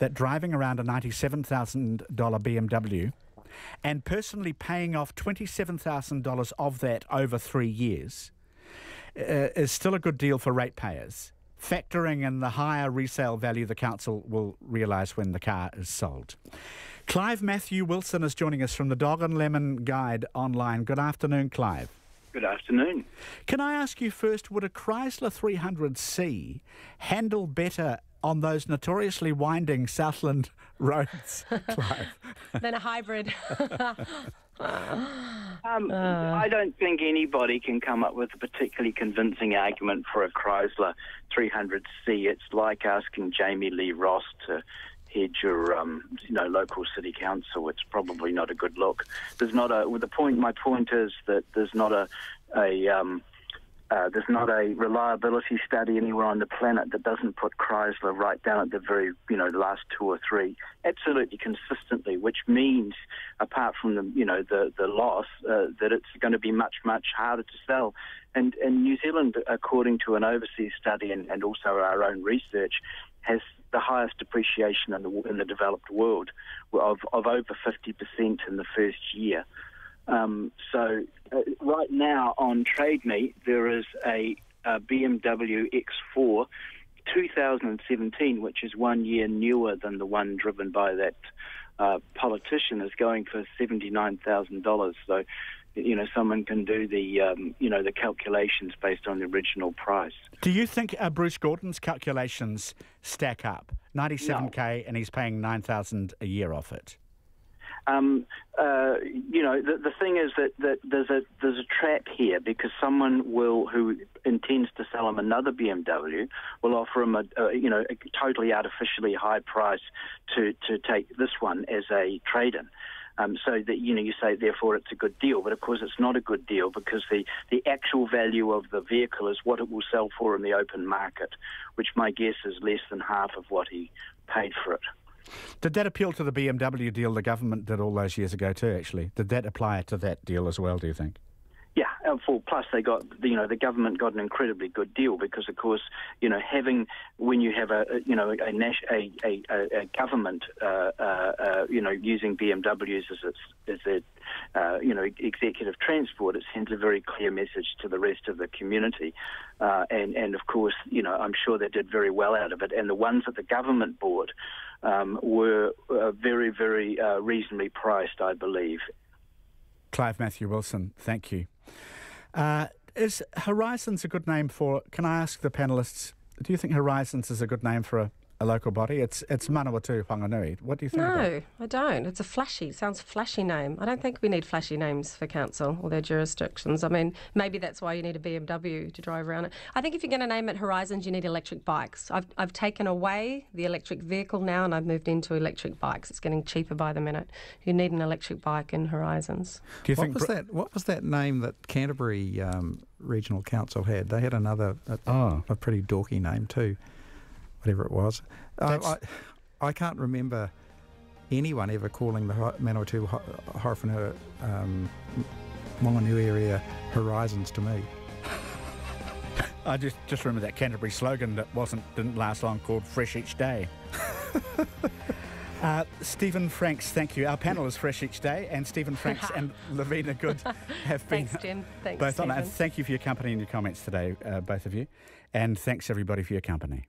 that driving around a $97,000 BMW and personally paying off $27,000 of that over 3 years is still a good deal for ratepayers, factoring in the higher resale value the council will realise when the car is sold. Clive Matthew Wilson is joining us from the Dog and Lemon Guide online. Good afternoon, Clive. Good afternoon. Can I ask you first, would a Chrysler 300C handle better on those notoriously winding Southland roads, Clive? Than a hybrid. I don't think anybody can come up with a particularly convincing argument for a Chrysler 300C. It's like asking Jamie Lee Ross to head your, local city council. It's probably not a good look. There's not a. My point is that there's not a reliability study anywhere on the planet that doesn't put Chrysler right down at the very, the last two or three, absolutely consistently, which means, apart from the loss, that it's going to be much, much harder to sell. And New Zealand, according to an overseas study and also our own research, has the highest depreciation in the developed world of over 50% in the first year. So right now on Trade Meet, there is a BMW X4 2017, which is 1 year newer than the one driven by that politician, is going for $79,000. So, someone can do the calculations based on the original price. Do you think Bruce Gordon's calculations stack up? 97K, and he's paying $9,000 a year off it. The thing is that there's a trap here, because someone who intends to sell him another BMW will offer him a totally artificially high price to take this one as a trade-in. So that, you say, therefore, it's a good deal. But, of course, it's not a good deal, because the actual value of the vehicle is what it will sell for in the open market, which my guess is less than half of what he paid for it. Did that appeal to the BMW deal the government did all those years ago too, actually? Did that apply to that deal as well, do you think? Yeah, plus they got, the government got an incredibly good deal, because, of course, when you have a government, using BMWs as their executive transport, it sends a very clear message to the rest of the community. And of course, I'm sure they did very well out of it. And the ones that the government bought were very, very reasonably priced, I believe. Clive Matthew Wilson, thank you. Is Horizons a good name for, can I ask the panellists, do you think Horizons is a good name for a local body? It's Manawatu Whanganui. What do you think about it? No, I don't. It's sounds flashy name. I don't think we need flashy names for council or their jurisdictions. I mean, maybe that's why you need a BMW to drive around it. I think if you're going to name it Horizons, you need electric bikes. I've taken away the electric vehicle now, and I've moved into electric bikes. It's getting cheaper by the minute. You need an electric bike in Horizons. Do you think what was that name that Canterbury Regional Council had? They had a pretty dorky name too. Whatever it was. I can't remember anyone ever calling the Manawatu Horowhenua Whanganui area Horizons to me. I just remember that Canterbury slogan that didn't last long, called Fresh Each Day. Stephen Franks, thank you. Our panel is Fresh Each Day, and Stephen Franks and Lavina Good have been Thanks, Jim. Thanks, both Stephen. on. Thank you for your company and your comments today, both of you. And thanks, everybody, for your company.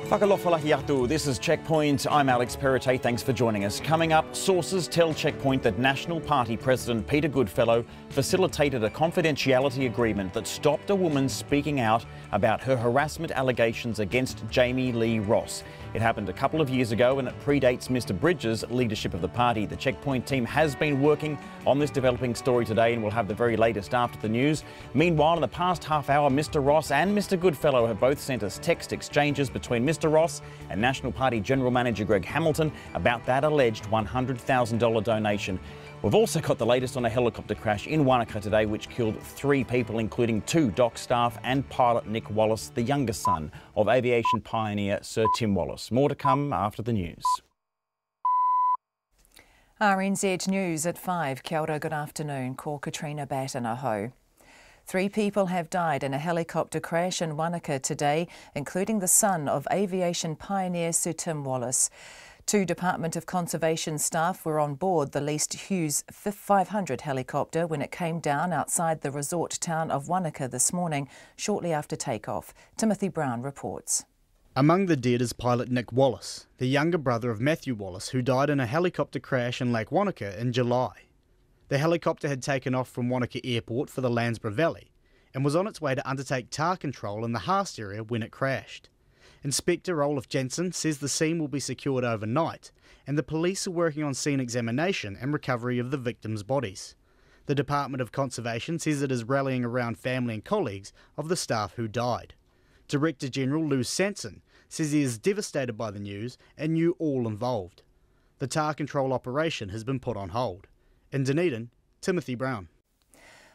Whakalofalaki atu. This is Checkpoint. I'm Alex Perrottet. Thanks for joining us. Coming up, sources tell Checkpoint that National Party President Peter Goodfellow facilitated a confidentiality agreement that stopped a woman speaking out about her harassment allegations against Jamie Lee Ross. It happened a couple of years ago and it predates Mr Bridges' leadership of the party. The Checkpoint team has been working on this developing story today, and we'll have the very latest after the news. Meanwhile, in the past half hour, Mr Ross and Mr Goodfellow have both sent us text exchanges between Mr Ross and National Party General Manager Greg Hamilton about that alleged $100,000 donation. We've also got the latest on a helicopter crash in Wanaka today which killed 3 people, including 2 dock staff and pilot Nick Wallace, the youngest son of aviation pioneer Sir Tim Wallace. More to come after the news. RNZ News at 5. Kia ora, good afternoon. Ko Katrina Batanaho. 3 people have died in a helicopter crash in Wanaka today, including the son of aviation pioneer Sir Tim Wallace. 2 Department of Conservation staff were on board the leased Hughes 500 helicopter when it came down outside the resort town of Wanaka this morning, shortly after takeoff. Timothy Brown reports. Among the dead is pilot Nick Wallace, the younger brother of Matthew Wallace, who died in a helicopter crash in Lake Wanaka in July. The helicopter had taken off from Wanaka Airport for the Landsborough Valley and was on its way to undertake tar control in the Haast area when it crashed. Inspector Olaf Jensen says the scene will be secured overnight and the police are working on scene examination and recovery of the victims' bodies. The Department of Conservation says it is rallying around family and colleagues of the staff who died. Director General Lou Sanson says he is devastated by the news and knew all involved. The tar control operation has been put on hold. In Dunedin, Timothy Brown.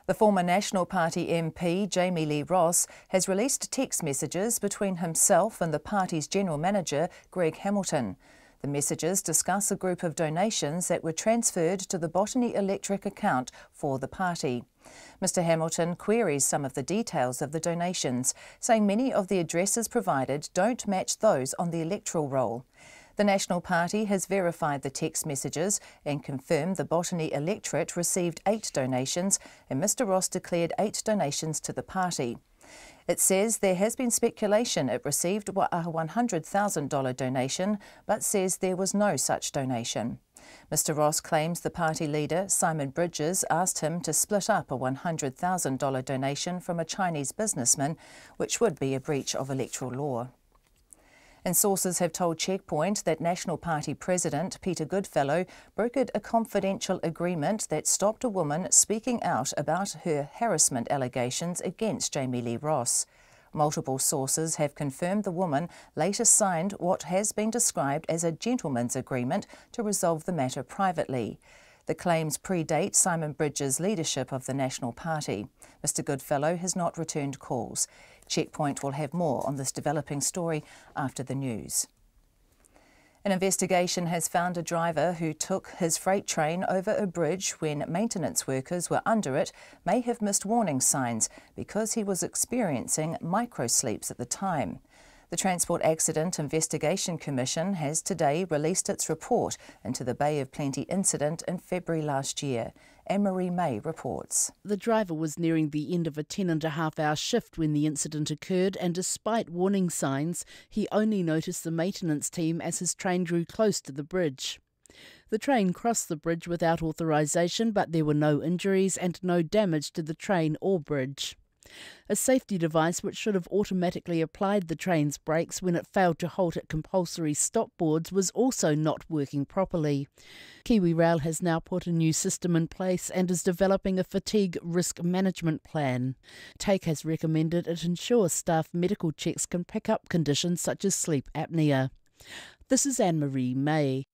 The former National Party MP, Jamie Lee Ross, has released text messages between himself and the party's General Manager, Greg Hamilton. The messages discuss a group of donations that were transferred to the Botany Electric account for the party. Mr Hamilton queries some of the details of the donations, saying many of the addresses provided don't match those on the electoral roll. The National Party has verified the text messages and confirmed the Botany Electorate received 8 donations and Mr Ross declared 8 donations to the party. It says there has been speculation it received a $100,000 donation, but says there was no such donation. Mr Ross claims the party leader, Simon Bridges, asked him to split up a $100,000 donation from a Chinese businessman, which would be a breach of electoral law. And sources have told Checkpoint that National Party President Peter Goodfellow brokered a confidential agreement that stopped a woman speaking out about her harassment allegations against Jamie Lee Ross. Multiple sources have confirmed the woman later signed what has been described as a gentleman's agreement to resolve the matter privately. The claims predate Simon Bridges' leadership of the National Party. Mr Goodfellow has not returned calls. Checkpoint will have more on this developing story after the news. An investigation has found a driver who took his freight train over a bridge when maintenance workers were under it may have missed warning signs because he was experiencing microsleeps at the time. The Transport Accident Investigation Commission has today released its report into the Bay of Plenty incident in February last year. Anne-Marie May reports. The driver was nearing the end of a 10.5-hour shift when the incident occurred, and despite warning signs, he only noticed the maintenance team as his train drew close to the bridge. The train crossed the bridge without authorisation, but there were no injuries and no damage to the train or bridge. A safety device which should have automatically applied the train's brakes when it failed to halt at compulsory stop boards was also not working properly. Kiwi Rail has now put a new system in place and is developing a fatigue risk management plan. TAKE has recommended it ensure staff medical checks can pick up conditions such as sleep apnea. This is Anne-Marie May.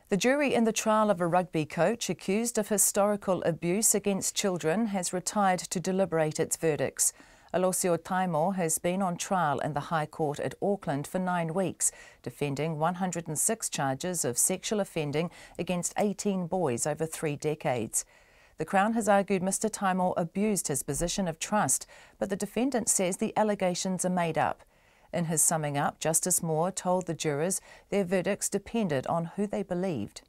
The jury in the trial of a rugby coach accused of historical abuse against children has retired to deliberate its verdicts. Alosio Taimo has been on trial in the High Court at Auckland for 9 weeks, defending 106 charges of sexual offending against 18 boys over 3 decades. The Crown has argued Mr Taimo abused his position of trust, but the defendant says the allegations are made up. In his summing up, Justice Moore told the jurors their verdicts depended on who they believed.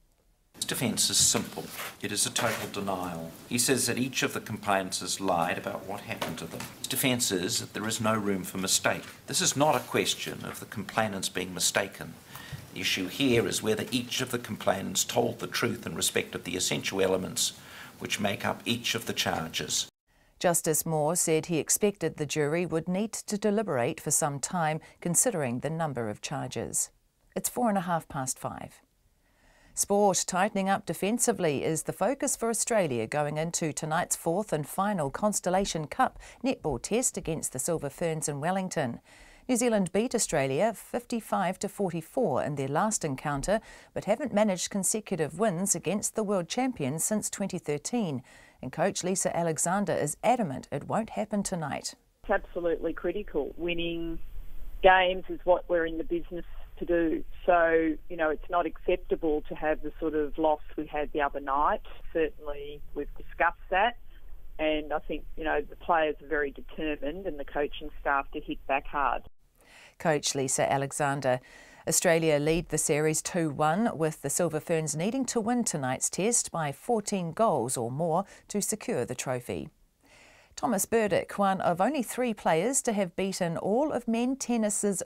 His defence is simple. It is a total denial. He says that each of the complainants has lied about what happened to them. His defence is that there is no room for mistake. This is not a question of the complainants being mistaken. The issue here is whether each of the complainants told the truth in respect of the essential elements which make up each of the charges. Justice Moore said he expected the jury would need to deliberate for some time, considering the number of charges. It's 5:04. Sport tightening up defensively is the focus for Australia going into tonight's 4th and final Constellation Cup netball test against the Silver Ferns in Wellington. New Zealand beat Australia 55-44 in their last encounter, but haven't managed consecutive wins against the world champions since 2013. And coach Lisa Alexander is adamant it won't happen tonight. It's absolutely critical. Winning games is what we're in the business to do. So, you know, it's not acceptable to have the sort of loss we had the other night. Certainly we've discussed that, and I think, you know, the players are very determined and the coaching staff to hit back hard. Coach Lisa Alexander. Australia lead the series 2-1, with the Silver Ferns needing to win tonight's test by 14 goals or more to secure the trophy. Thomas Burdick, one of only 3 players to have beaten all of men tennis's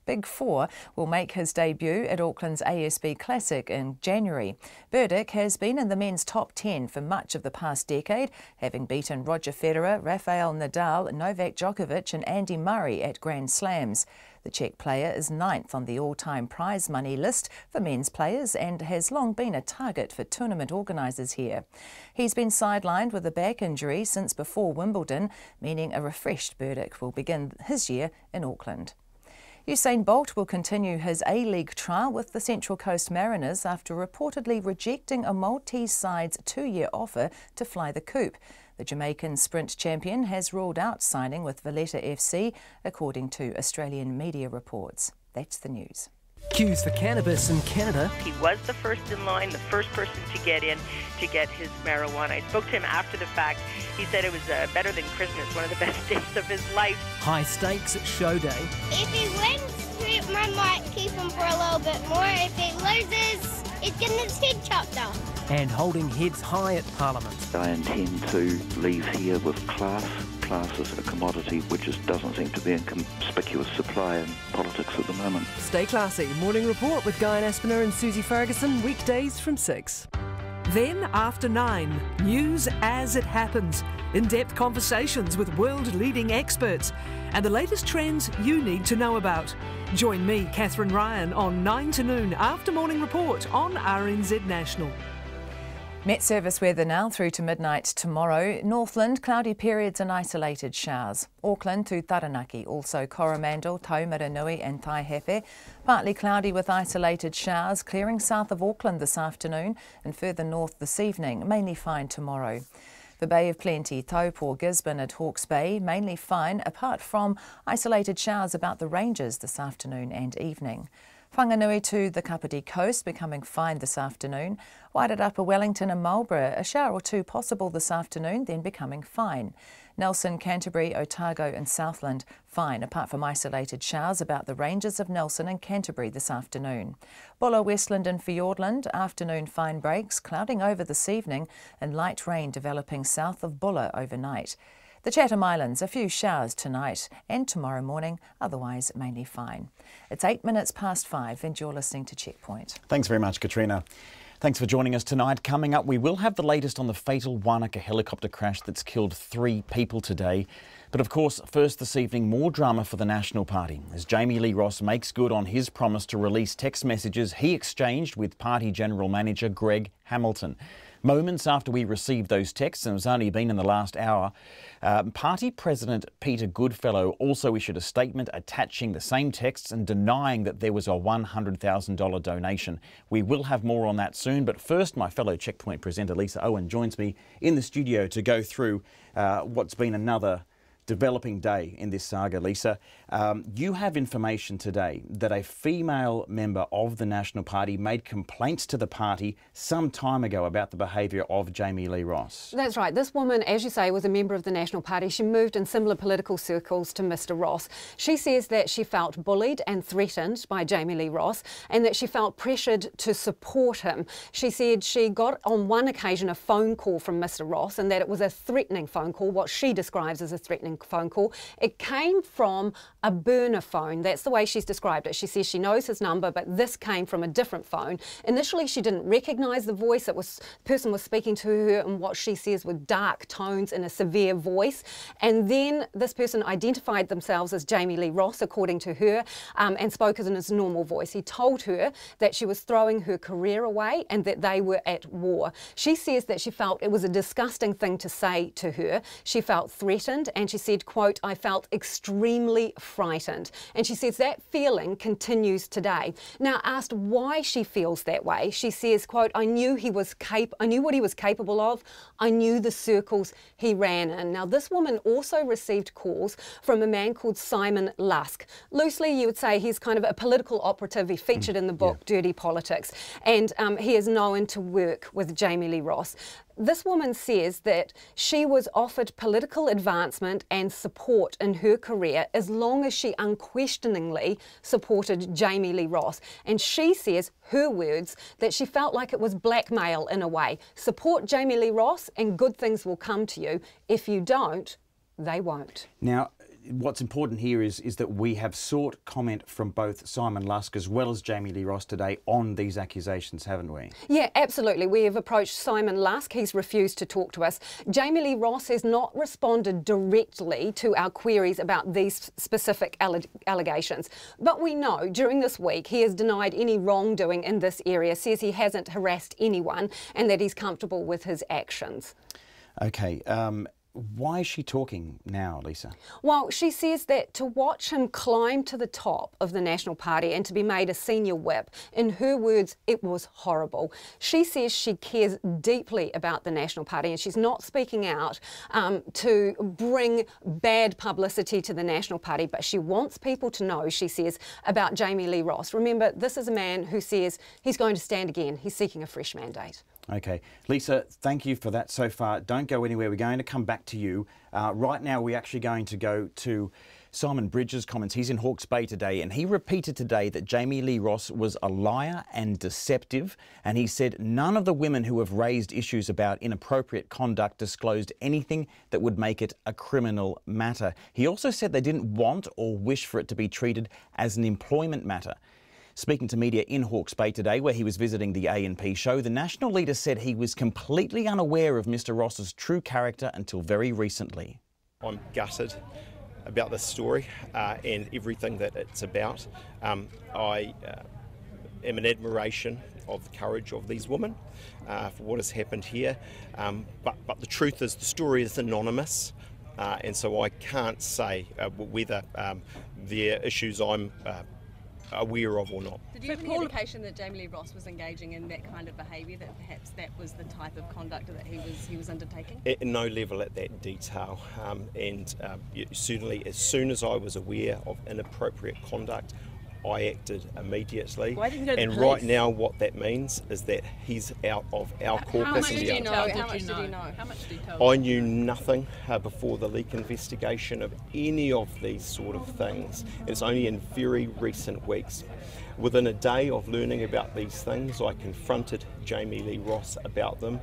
Big Four, will make his debut at Auckland's ASB Classic in January. Burdick has been in the men's top 10 for much of the past decade, having beaten Roger Federer, Rafael Nadal, Novak Djokovic and Andy Murray at Grand Slams. The Czech player is 9th on the all-time prize money list for men's players and has long been a target for tournament organisers here. He's been sidelined with a back injury since before Wimbledon, meaning a refreshed Burdick will begin his year in Auckland. Usain Bolt will continue his A-League trial with the Central Coast Mariners after reportedly rejecting a Maltese side's 2-year offer to fly the Coupe. The Jamaican sprint champion has ruled out signing with Valletta FC, according to Australian media reports. That's the news. Queues for cannabis in Canada. He was the first in line, the first person to get in to get his marijuana. I spoke to him after the fact. He said it was better than Christmas, one of the best days of his life. High stakes at show day. If he wins, I might keep him for a little bit more. If he loses, he's getting his head chopped off. And holding heads high at Parliament. I intend to leave here with class. Class is a commodity which just doesn't seem to be in conspicuous supply in politics at the moment. Stay classy. Morning Report with Guy Aspinall and Susie Ferguson, weekdays from 6. Then after 9, news as it happens. In-depth conversations with world-leading experts and the latest trends you need to know about. Join me, Catherine Ryan, on 9 to noon after Morning Report on RNZ National. Met Service weather now through to midnight tomorrow. Northland, cloudy periods and isolated showers. Auckland to Taranaki, also Coromandel, Taumaranui and Taihepe. Partly cloudy with isolated showers, clearing south of Auckland this afternoon and further north this evening, mainly fine tomorrow. The Bay of Plenty, Taupo, Gisborne and Hawke's Bay, mainly fine, apart from isolated showers about the ranges this afternoon and evening. Whanganui to the Kapiti coast, becoming fine this afternoon. Wairarapa, Wellington and Marlborough, a shower or two possible this afternoon, then becoming fine. Nelson, Canterbury, Otago and Southland, fine, apart from isolated showers about the ranges of Nelson and Canterbury this afternoon. Bulla, Westland and Fiordland, afternoon fine breaks, clouding over this evening and light rain developing south of Bulla overnight. The Chatham Islands, a few showers tonight and tomorrow morning, otherwise mainly fine. It's 8 minutes past 5 and you're listening to Checkpoint. Thanks very much, Katrina. Thanks for joining us tonight. Coming up, we will have the latest on the fatal Wanaka helicopter crash that's killed 3 people today. But of course, first this evening, more drama for the National Party as Jamie Lee Ross makes good on his promise to release text messages he exchanged with Party General Manager Greg Hamilton. Moments after we received those texts, and it's only been in the last hour, Party President Peter Goodfellow also issued a statement attaching the same texts and denying that there was a $100,000 donation. We will have more on that soon, but first my fellow Checkpoint presenter Lisa Owen joins me in the studio to go through what's been another developing day in this saga. Lisa, you have information today that a female member of the National Party made complaints to the party some time ago about the behaviour of Jamie Lee Ross. That's right. This woman, as you say, was a member of the National Party. She moved in similar political circles to Mr Ross. She says that she felt bullied and threatened by Jamie Lee Ross and that she felt pressured to support him. She said she got on one occasion a phone call from Mr Ross and that it was a threatening phone call, what she describes as a threatening phone call. It came from a burner phone. That's the way she's described it. She says she knows his number, but this came from a different phone. Initially, she didn't recognise the voice. The person was speaking to her in what she says were dark tones in a severe voice. And then this person identified themselves as Jamie Lee Ross, according to her, and spoke in his normal voice. He told her that she was throwing her career away and that they were at war. She says that she felt it was a disgusting thing to say to her. She felt threatened and she said, quote, "I felt extremely frightened." And she says that feeling continues today. Now, asked why she feels that way, she says, quote, I knew what he was capable of. I knew the circles he ran in. Now, this woman also received calls from a man called Simon Lusk. Loosely, you would say he's kind of a political operative. He featured in the book Dirty Politics, and he is known to work with Jamie Lee Ross. This woman says that she was offered political advancement and support in her career as long as she unquestioningly supported Jamie Lee Ross. And she says, her words, that she felt like it was blackmail in a way. Support Jamie Lee Ross and good things will come to you. If you don't, they won't. Now, what's important here is that we have sought comment from both Simon Lusk as well as Jamie Lee Ross today on these accusations, haven't we? Yeah, absolutely. We have approached Simon Lusk. He's refused to talk to us. Jamie Lee Ross has not responded directly to our queries about these specific allegations. But we know during this week he has denied any wrongdoing in this area, says he hasn't harassed anyone and that he's comfortable with his actions. Okay. Why is she talking now, Lisa? Well, she says that to watch him climb to the top of the National Party and to be made a senior whip, in her words, it was horrible. She says she cares deeply about the National Party and she's not speaking out to bring bad publicity to the National Party, but she wants people to know, she says, about Jamie Lee Ross. Remember, this is a man who says he's going to stand again. He's seeking a fresh mandate. Okay. Lisa, thank you for that so far. Don't go anywhere. We're going to come back to you. Right now, we're actually going to go to Simon Bridges' comments. He's in Hawke's Bay today, and he repeated today that Jamie Lee Ross was a liar and deceptive, and he said none of the women who have raised issues about inappropriate conduct disclosed anything that would make it a criminal matter. He also said they didn't want or wish for it to be treated as an employment matter. Speaking to media in Hawke's Bay today, where he was visiting the A&P show, the national leader said he was completely unaware of Mr Ross's true character until very recently. I'm gutted about this story and everything that it's about. I am in admiration of the courage of these women for what has happened here. But the truth is the story is anonymous, and so I can't say whether there are issues I'm aware of or not. Did you have any indication that Jamie Lee Ross was engaging in that kind of behaviour, that perhaps that was the type of conduct that he was undertaking? At no level at that detail, certainly as soon as I was aware of inappropriate conduct, I acted immediately. Why didn't you go to and the right police? now what that means is that he's out of our corpus. How much did you know? How much did you know? How much did you tell? I knew nothing before the leak investigation of any of these sort of things. It's only in very recent weeks. Within a day of learning about these things, I confronted Jamie Lee Ross about them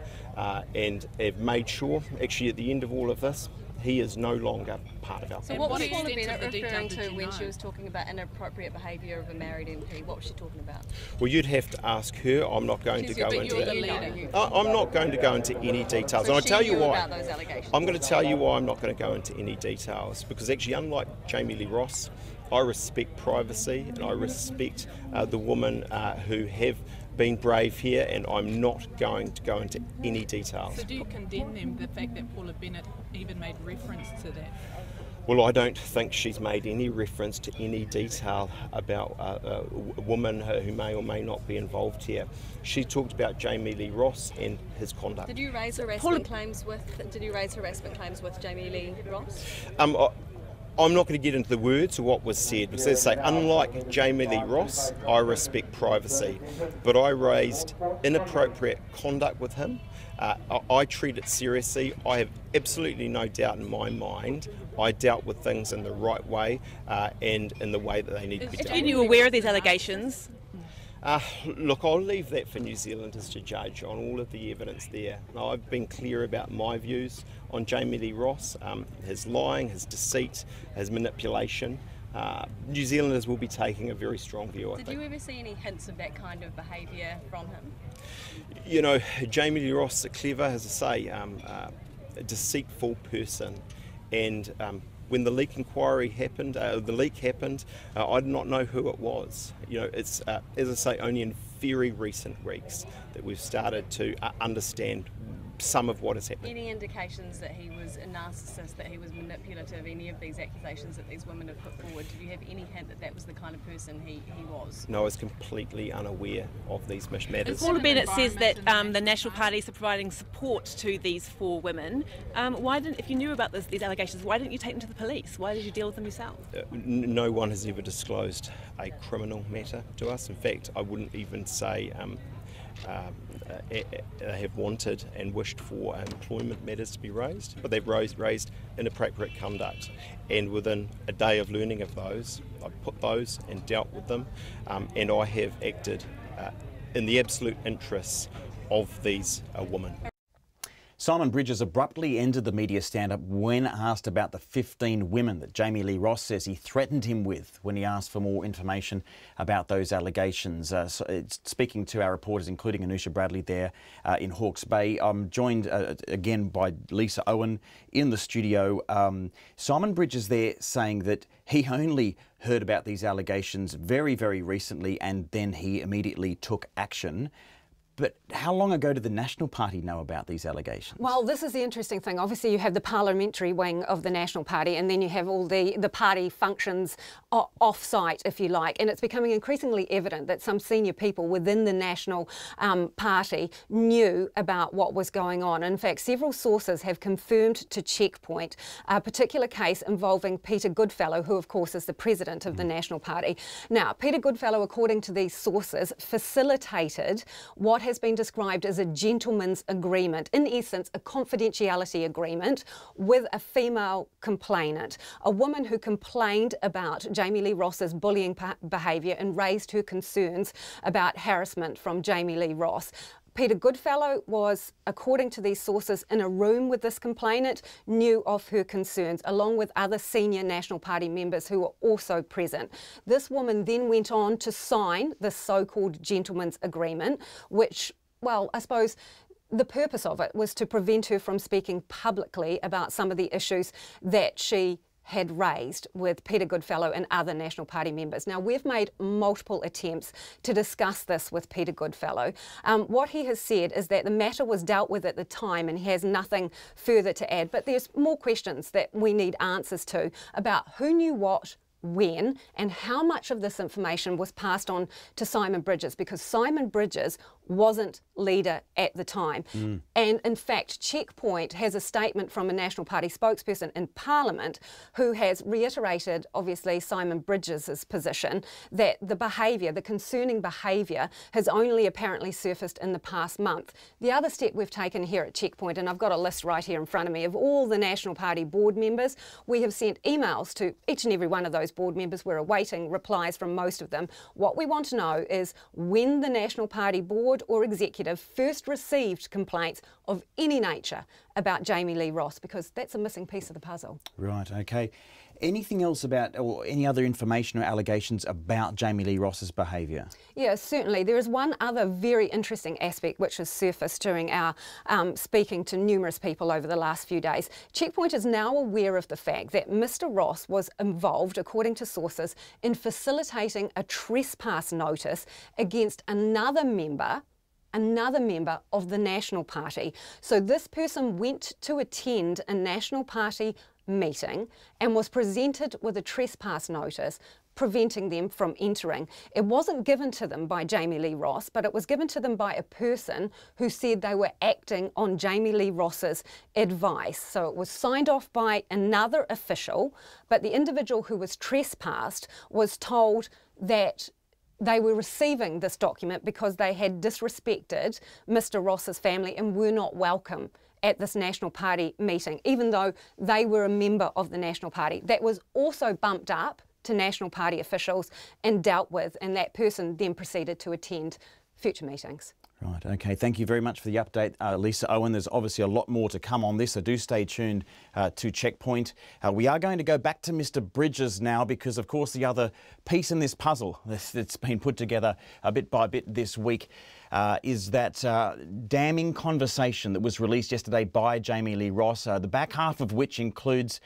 and have made sure, actually at the end of all of this, he is no longer part of our So what was Paula Bennett referring to when she was talking about inappropriate behaviour of a married MP? What was she talking about? Well, you'd have to ask her. I'm not going to go into that. I'm not going to go into any details. So and I'll tell you why. About those allegations. I'm going to tell you why I'm not going to go into any details, because actually, unlike Jamie Lee Ross, I respect privacy and I respect the women who have been brave here, and I'm not going to go into any details. So do you condemn them, the fact that Paula Bennett even made reference to that? Well, I don't think she's made any reference to any detail about a woman who may or may not be involved here. She talked about Jamie Lee Ross and his conduct. Did you raise harassment claims with Jamie Lee Ross? I'm not going to get into the words of what was said, because as I say, unlike Jamie Lee Ross, I respect privacy, but I raised inappropriate conduct with him. I treat it seriously. I have absolutely no doubt in my mind I dealt with things in the right way and in the way that they need to be done. Are you aware of these allegations? Look, I'll leave that for New Zealanders to judge on all of the evidence there. I've been clear about my views on Jamie Lee Ross, his lying, his deceit, his manipulation. New Zealanders will be taking a very strong view, I think. Did you ever see any hints of that kind of behaviour from him? You know, Jamie Lee Ross, clever, as I say, a deceitful person, and when the leak inquiry happened, I did not know who it was. You know, it's, as I say, only in very recent weeks that we've started to understand some of what has happened. Any indications that he was a narcissist, that he was manipulative, any of these accusations that these women have put forward? Do you have any hint that that was the kind of person he was? No, I was completely unaware of these matters. Paula Bennett says that the National Parties are providing support to these 4 women. If you knew about these allegations, why didn't you take them to the police? Why did you deal with them yourself? No one has ever disclosed a criminal matter to us. In fact, I wouldn't even say have wanted and wished for employment matters to be raised, but they've raised inappropriate conduct, and within a day of learning of those, I put those and dealt with them, and I have acted in the absolute interests of these women. Simon Bridges abruptly ended the media stand-up when asked about the 15 women that Jamie Lee Ross says he threatened him with when he asked for more information about those allegations. Speaking to our reporters, including Anusha Bradley there in Hawke's Bay, I'm joined again by Lisa Owen in the studio. Simon Bridges there saying that he only heard about these allegations very, very recently, and then he immediately took action. But how long ago did the National Party know about these allegations? Well, this is the interesting thing. Obviously, you have the parliamentary wing of the National Party, and then you have all the party functions off-site, if you like. And it's becoming increasingly evident that some senior people within the National Party knew about what was going on. In fact, several sources have confirmed to Checkpoint a particular case involving Peter Goodfellow, who, of course, is the president of the National Party. Now, Peter Goodfellow, according to these sources, facilitated what has been described as a gentleman's agreement, in essence a confidentiality agreement with a female complainant, a woman who complained about Jamie Lee Ross's bullying behaviour and raised her concerns about harassment from Jamie Lee Ross. Peter Goodfellow was, according to these sources, in a room with this complainant, knew of her concerns, along with other senior National Party members who were also present. This woman then went on to sign the so-called gentleman's agreement, which, well, I suppose the purpose of it was to prevent her from speaking publicly about some of the issues that she had raised with Peter Goodfellow and other National Party members. Now, we've made multiple attempts to discuss this with Peter Goodfellow. What he has said is that the matter was dealt with at the time and he has nothing further to add, but there's more questions that we need answers to about who knew what, when, and how much of this information was passed on to Simon Bridges, because Simon Bridges wasn't leader at the time. And in fact, Checkpoint has a statement from a National Party spokesperson in Parliament who has reiterated, obviously, Simon Bridges' position that the behaviour, the concerning behaviour, has only apparently surfaced in the past month. The other step we've taken here at Checkpoint, and I've got a list right here in front of me of all the National Party board members, we have sent emails to each and every one of those board members. We're awaiting replies from most of them. What we want to know is when the National Party board or executive first received complaints of any nature about Jamie Lee Ross, because that's a missing piece of the puzzle. Right, okay. Anything else about, or any other information or allegations about Jamie Lee Ross's behaviour? Yeah, certainly. There is one other very interesting aspect which has surfaced during our speaking to numerous people over the last few days. Checkpoint is now aware of the fact that Mr Ross was involved, according to sources, in facilitating a trespass notice against another member of the National Party. So this person went to attend a National Party meeting and was presented with a trespass notice preventing them from entering. It wasn't given to them by Jamie Lee Ross, but it was given to them by a person who said they were acting on Jamie Lee Ross's advice. So it was signed off by another official, but the individual who was trespassed was told that they were receiving this document because they had disrespected Mr Ross's family and were not welcome at this National Party meeting, even though they were a member of the National Party. That was also bumped up to National Party officials and dealt with, and that person then proceeded to attend future meetings. Right, okay. Thank you very much for the update, Lisa Owen. There's obviously a lot more to come on this, so do stay tuned to Checkpoint. We are going to go back to Mr Bridges now because, of course, the other piece in this puzzle that's been put together bit by bit this week is that damning conversation that was released yesterday by Jamie Lee Ross, the back half of which includes,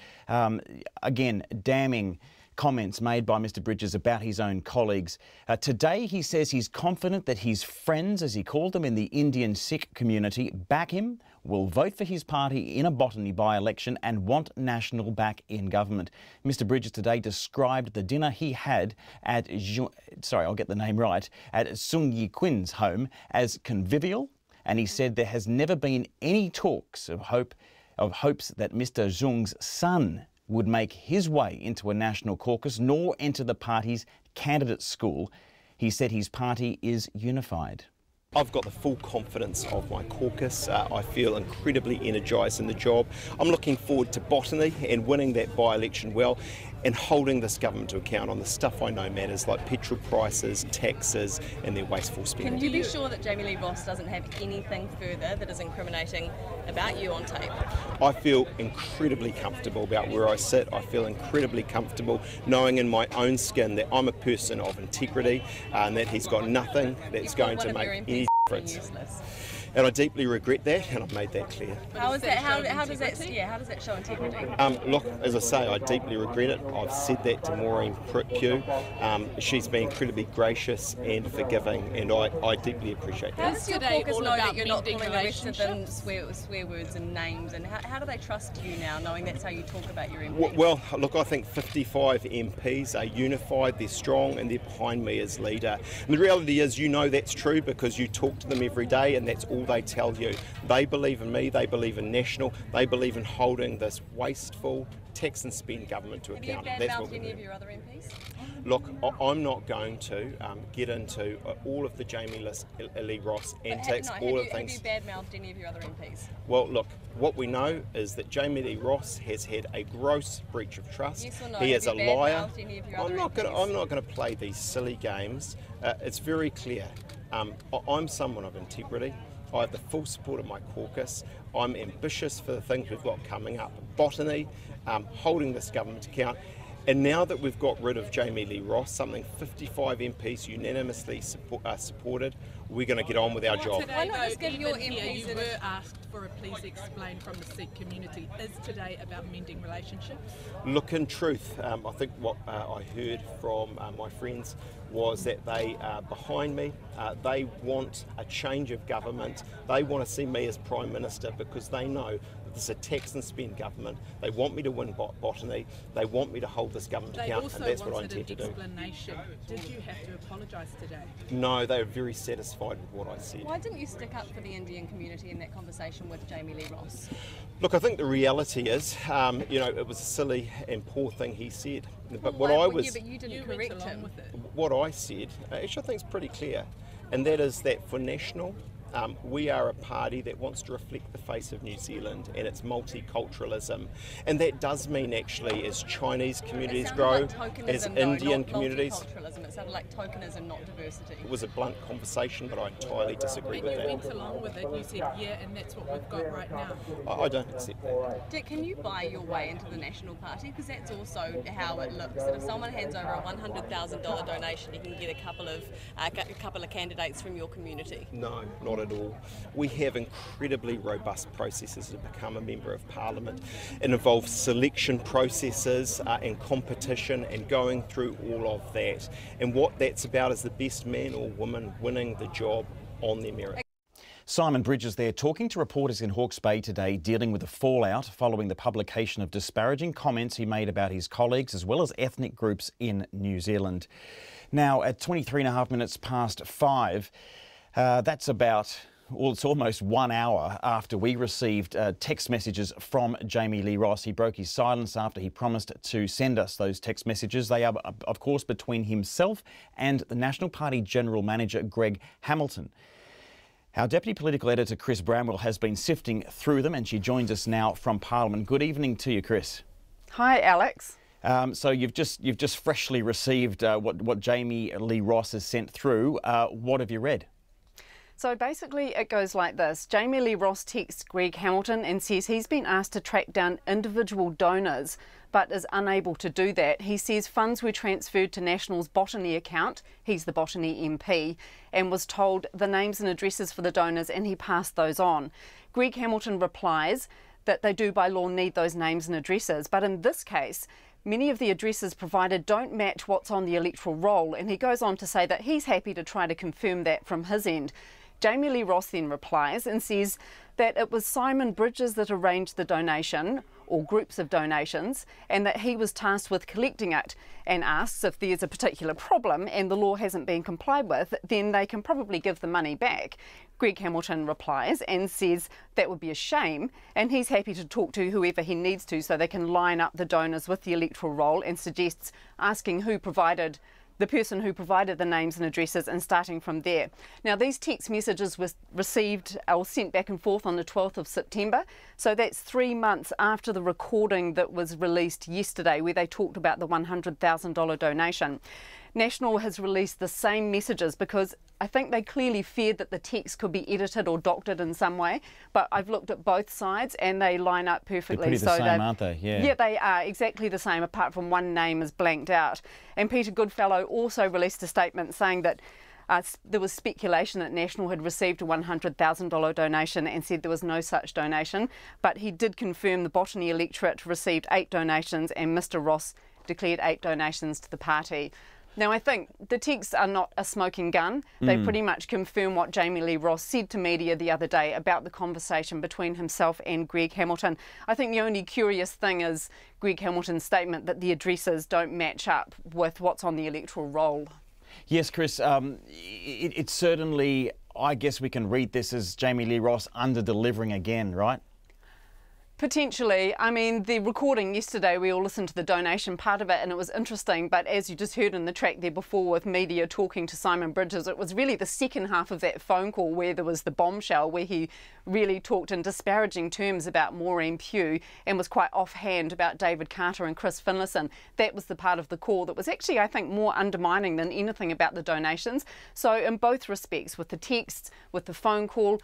again, damning comments made by Mr Bridges about his own colleagues. Today he says he's confident that his friends, as he called them, in the Indian Sikh community back him, will vote for his party in a botany by-election and want National back in government. Mr Bridges today described the dinner he had at, I'll get the name right, at Sung Yi Kwin's home as convivial, and he said there has never been any talks of hopes that Mr Zung's son would make his way into a national caucus nor enter the party's candidate school. He said his party is unified. I've got the full confidence of my caucus. I feel incredibly energised in the job. I'm looking forward to botany and winning that by-election well, and holding this government to account on the stuff I know matters, like petrol prices, taxes and their wasteful spending. Can you be sure that Jamie Lee Ross doesn't have anything further that is incriminating about you on tape? I feel incredibly comfortable about where I sit. I feel incredibly comfortable knowing in my own skin that I'm a person of integrity and that he's got nothing that's going to make any difference. And I deeply regret that, and I've made that clear. How is that? How does that show integrity? Look, as I say, I deeply regret it. I've said that to Maureen Pugh. She's been incredibly gracious and forgiving, and I deeply appreciate that. How does your caucus know that you're not calling the rest of them swear words and names, and how do they trust you now, knowing that's how you talk about your MPs? Well, look, I think 55 MPs are unified, they're strong, and they're behind me as leader. And the reality is, you know that's true because you talk to them every day, and that's all they tell you. They believe in me, they believe in National, they believe in holding this wasteful tax and spend government to account. Have you badmouthed any of your other MPs? Look, I'm not going to get into all of the Jamie Lee Ross antics, all of the things. Have you badmouthed any of your other MPs? Well, look, what we know is that Jamie Lee Ross has had a gross breach of trust. Yes or no? He is a liar. I'm not going to play these silly games. It's very clear. I'm someone of integrity. I have the full support of my caucus. I'm ambitious for the things we've got coming up. Botany, holding this government to account. And now that we've got rid of Jamie Lee Ross, something 55 MPs unanimously supported, we're going to get on with our job. Today, though, even here, you were asked for a please explain from the Sikh community. Is today about mending relationships? Look, in truth, I think what I heard from my friends was that they are behind me. They want a change of government. They want to see me as Prime Minister because they know that this is a tax and spend government. They want me to win botany. They want me to hold this government to account, and that's what I intend to do. Did you have to apologise today? No, they were very satisfied with what I said. Why didn't you stick up for the Indian community in that conversation with Jamie Lee Ross? Look, I think the reality is, it was a silly and poor thing he said. But what I was, but you didn't correct him. What I said, actually I think it's pretty clear, and that is that for National, we are a party that wants to reflect the face of New Zealand and its multiculturalism, and that does mean actually as Chinese communities grow, as Indian communities. Multiculturalism. It sounded like tokenism, not diversity. It was a blunt conversation, but I entirely disagree with that. When you went along with it, you said yeah, and that's what we've got right now. I don't accept that. Dick, can you buy your way into the National Party? Because that's also how it looks. That if someone hands over a $100,000 donation, you can get a couple of candidates from your community. No, not at all. We have incredibly robust processes to become a Member of Parliament. It involves selection processes and competition and going through all of that. And what that's about is the best man or woman winning the job on their merit. Simon Bridges there talking to reporters in Hawke's Bay today, dealing with the fallout following the publication of disparaging comments he made about his colleagues as well as ethnic groups in New Zealand. Now, at 23.5 minutes past 5, that's about, well, it's almost 1 hour after we received text messages from Jamie Lee Ross. He broke his silence after he promised to send us those text messages. They are, of course, between himself and the National Party General Manager, Greg Hamilton. Our Deputy Political Editor, Chris Bramwell, has been sifting through them, and she joins us now from Parliament. Good evening to you, Chris. Hi, Alex. So you've just freshly received what Jamie Lee Ross has sent through. What have you read? So basically it goes like this. Jamie Lee Ross texts Greg Hamilton and says he's been asked to track down individual donors but is unable to do that. He says funds were transferred to National's botany account, he's the botany MP, and was told the names and addresses for the donors and he passed those on. Greg Hamilton replies that they do by law need those names and addresses, but in this case many of the addresses provided don't match what's on the electoral roll, and he goes on to say that he's happy to try to confirm that from his end. Jamie Lee Ross then replies and says that it was Simon Bridges that arranged the donation, or groups of donations, and that he was tasked with collecting it, and asks if there's a particular problem and the law hasn't been complied with, then they can probably give the money back. Greg Hamilton replies and says that would be a shame, and he's happy to talk to whoever he needs to so they can line up the donors with the electoral roll, and suggests asking the person who provided the names and addresses and starting from there. Now, these text messages were received or sent back and forth on the 12th of September, so that's 3 months after the recording that was released yesterday where they talked about the $100,000 donation. National has released the same messages because I think they clearly feared that the text could be edited or doctored in some way, but I've looked at both sides and they line up perfectly. They're pretty the same, aren't they? Yeah, they are exactly the same, apart from one name is blanked out. And Peter Goodfellow also released a statement saying that there was speculation that National had received a $100,000 donation and said there was no such donation, but he did confirm the Botany electorate received 8 donations and Mr Ross declared 8 donations to the party. Now, I think the texts are not a smoking gun. They pretty much confirm what Jamie Lee Ross said to media the other day about the conversation between himself and Greg Hamilton. I think the only curious thing is Greg Hamilton's statement that the addresses don't match up with what's on the electoral roll. Yes, Chris, it's certainly, I guess we can read this as Jamie Lee Ross under-delivering again, right? Potentially. I mean, the recording yesterday, we all listened to the donation part of it and it was interesting, but as you just heard in the track there before with media talking to Simon Bridges, it was really the second half of that phone call where there was the bombshell, where he really talked in disparaging terms about Maureen Pugh and was quite offhand about David Carter and Chris Finlayson. That was the part of the call that was actually, I think, more undermining than anything about the donations. So in both respects, with the texts, with the phone call,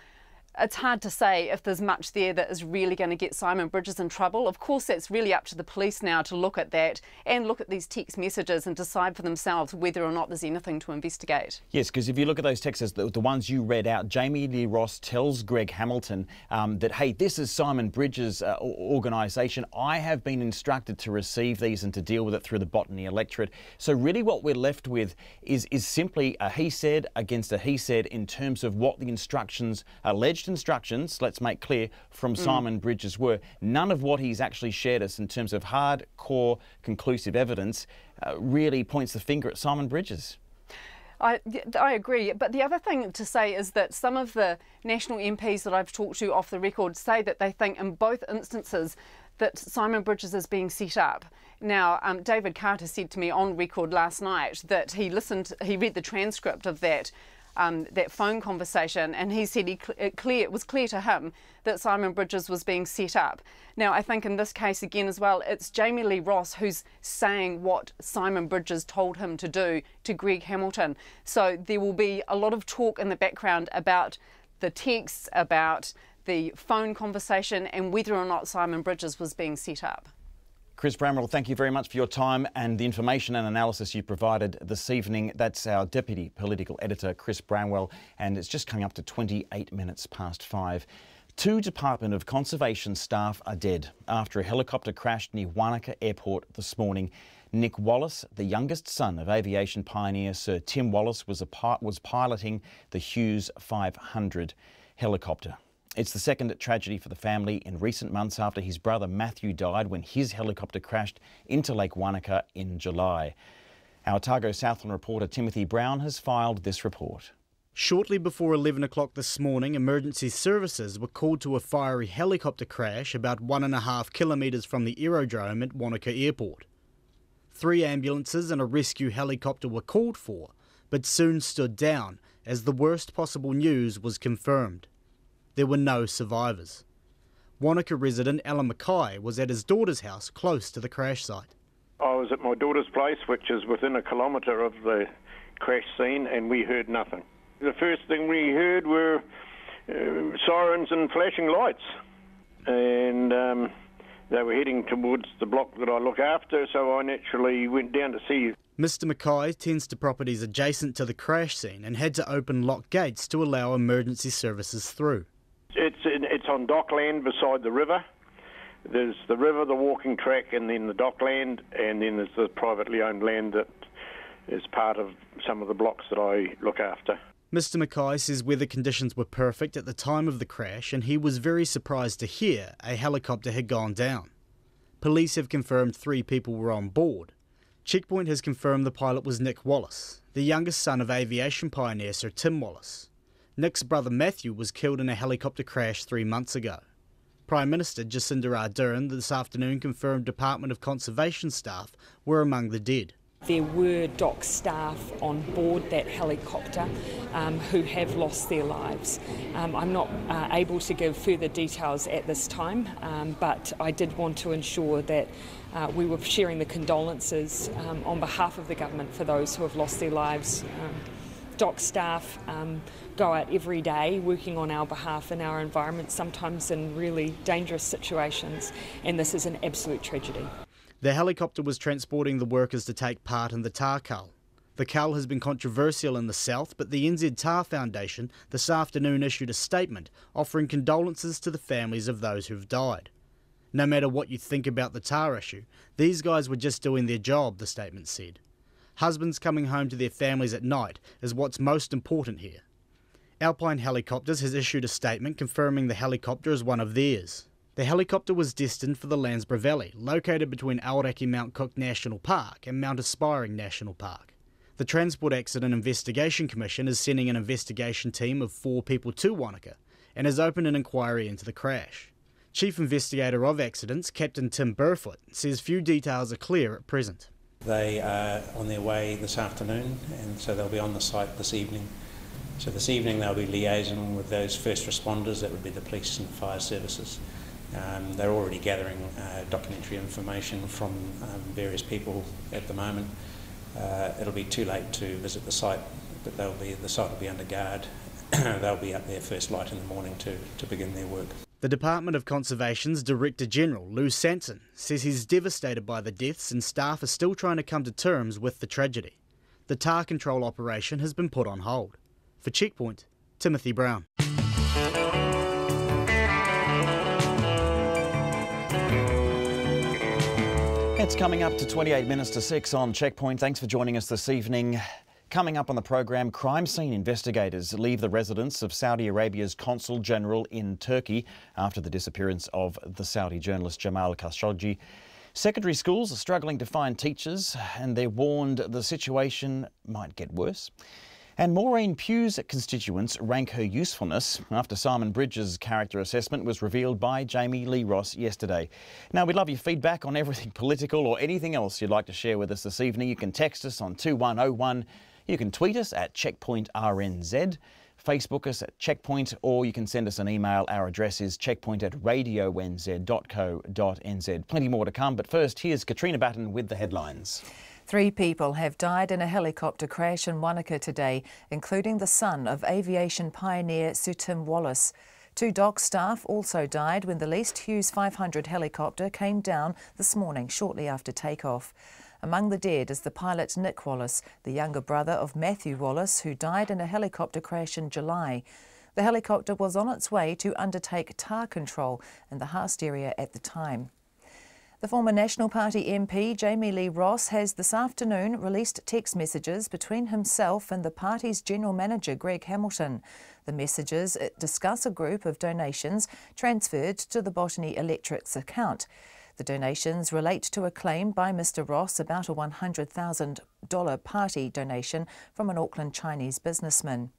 it's hard to say if there's much there that is really going to get Simon Bridges in trouble. Of course, that's really up to the police now to look at that and look at these text messages and decide for themselves whether or not there's anything to investigate. Yes, because if you look at those texts, the ones you read out, Jamie Lee Ross tells Greg Hamilton that, hey, this is Simon Bridges' organisation. I have been instructed to receive these and to deal with it through the Botany electorate. So really what we're left with is simply a he said against a he said in terms of what the instructions, alleged instructions, let's make clear, from Simon Bridges were. None of what he's actually shared us in terms of hardcore conclusive evidence really points the finger at Simon Bridges. I agree, but the other thing to say is that some of the National MPs that I've talked to off the record say that they think in both instances that Simon Bridges is being set up. Now, David Carter said to me on record last night that he read the transcript of that phone conversation, and he said it was clear to him that Simon Bridges was being set up. Now, I think in this case again as well, it's Jamie Lee Ross who's saying what Simon Bridges told him to do to Greg Hamilton. So there will be a lot of talk in the background about the texts, about the phone conversation, and whether or not Simon Bridges was being set up. Chris Bramwell, thank you very much for your time and the information and analysis you provided this evening. That's our Deputy Political Editor, Chris Bramwell, and it's just coming up to 28 minutes past 5. 2 Department of Conservation staff are dead after a helicopter crashed near Wanaka Airport this morning. Nick Wallace, the youngest son of aviation pioneer Sir Tim Wallace, was piloting the Hughes 500 helicopter. It's the second tragedy for the family in recent months after his brother Matthew died when his helicopter crashed into Lake Wanaka in July. Our Otago Southland reporter Timothy Brown has filed this report. Shortly before 11 o'clock this morning, emergency services were called to a fiery helicopter crash about 1.5 kilometres from the aerodrome at Wanaka Airport. 3 ambulances and a rescue helicopter were called for, but soon stood down as the worst possible news was confirmed. There were no survivors. Wanaka resident Alan Mackay was at his daughter's house close to the crash site. I was at my daughter's place, which is within 1 kilometre of the crash scene, and we heard nothing. The first thing we heard were sirens and flashing lights, and they were heading towards the block that I look after, so I naturally went down to see. Mr Mackay tends to properties adjacent to the crash scene and had to open lock gates to allow emergency services through. It's on dockland beside the river, There's the river, the walking track, and then the dockland, and then there's the privately owned land that is part of some of the blocks that I look after. Mr Mackay says weather conditions were perfect at the time of the crash, and he was very surprised to hear a helicopter had gone down. Police have confirmed 3 people were on board. Checkpoint has confirmed the pilot was Nick Wallace, the youngest son of aviation pioneer Sir Tim Wallace. Nick's brother Matthew was killed in a helicopter crash 3 months ago. Prime Minister Jacinda Ardern this afternoon confirmed Department of Conservation staff were among the dead. There were DOC staff on board that helicopter who have lost their lives. I'm not able to give further details at this time, but I did want to ensure that we were sharing the condolences on behalf of the government for those who have lost their lives. DOC staff go out every day working on our behalf in our environment, sometimes in really dangerous situations, and this is an absolute tragedy. The helicopter was transporting the workers to take part in the tar cull. The cull has been controversial in the south, but the NZ Tar Foundation this afternoon issued a statement offering condolences to the families of those who've died. No matter what you think about the tar issue, these guys were just doing their job, the statement said. Husbands coming home to their families at night is what's most important here. Alpine Helicopters has issued a statement confirming the helicopter is one of theirs. The helicopter was destined for the Landsborough Valley, located between Aoraki Mount Cook National Park and Mount Aspiring National Park. The Transport Accident Investigation Commission is sending an investigation team of 4 people to Wanaka and has opened an inquiry into the crash. Chief Investigator of Accidents, Captain Tim Burfoot, says few details are clear at present. They are on their way this afternoon, and so they'll be on the site this evening. So this evening they'll be liaising with those first responders, that would be the police and fire services. They're already gathering documentary information from various people at the moment. It'll be too late to visit the site, but the site will be under guard. They'll be up there first light in the morning to begin their work. The Department of Conservation's Director General, Lou Sanson, says he's devastated by the deaths and staff are still trying to come to terms with the tragedy. The tar control operation has been put on hold. For Checkpoint, Timothy Brown. It's coming up to 28 minutes to 6 on Checkpoint. Thanks for joining us this evening. Coming up on the program, crime scene investigators leave the residence of Saudi Arabia's Consul General in Turkey after the disappearance of the Saudi journalist Jamal Khashoggi. Secondary schools are struggling to find teachers and they're warned the situation might get worse. And Maureen Pugh's constituents rank her usefulness after Simon Bridges' character assessment was revealed by Jamie Lee Ross yesterday. Now, we'd love your feedback on everything political or anything else you'd like to share with us this evening. You can text us on 2101. You can tweet us at CheckpointRNZ, Facebook us at Checkpoint, or you can send us an email. Our address is checkpoint@radionz.co.nz. Plenty more to come, but first, here's Katrina Batten with the headlines. 3 people have died in a helicopter crash in Wanaka today, including the son of aviation pioneer Sir Tim Wallace. 2 DOC staff also died when the leased Hughes 500 helicopter came down this morning shortly after takeoff. Among the dead is the pilot Nick Wallace, the younger brother of Matthew Wallace, who died in a helicopter crash in July. The helicopter was on its way to undertake tar control in the Haast area at the time. The former National Party MP Jamie Lee Ross has this afternoon released text messages between himself and the party's general manager Greg Hamilton. The messages discuss a group of donations transferred to the Botany Electrics account. The donations relate to a claim by Mr Ross about a $100,000 party donation from an Auckland Chinese businessman.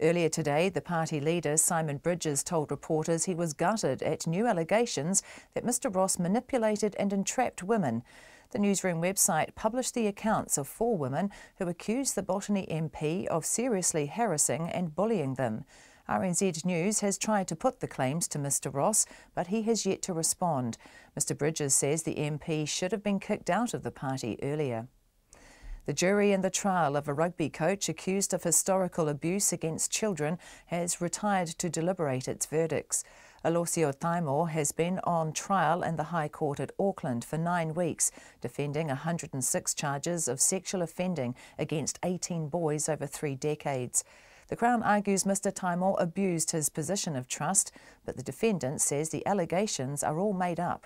Earlier today, the party leader Simon Bridges told reporters he was gutted at new allegations that Mr Ross manipulated and entrapped women. The newsroom website published the accounts of 4 women who accused the Botany MP of seriously harassing and bullying them. RNZ News has tried to put the claims to Mr Ross, but he has yet to respond. Mr Bridges says the MP should have been kicked out of the party earlier. The jury in the trial of a rugby coach accused of historical abuse against children has retired to deliberate its verdicts. Alosio Taimor has been on trial in the High Court at Auckland for 9 weeks, defending 106 charges of sexual offending against 18 boys over 3 decades. The Crown argues Mr Taimor abused his position of trust, but the defendant says the allegations are all made up.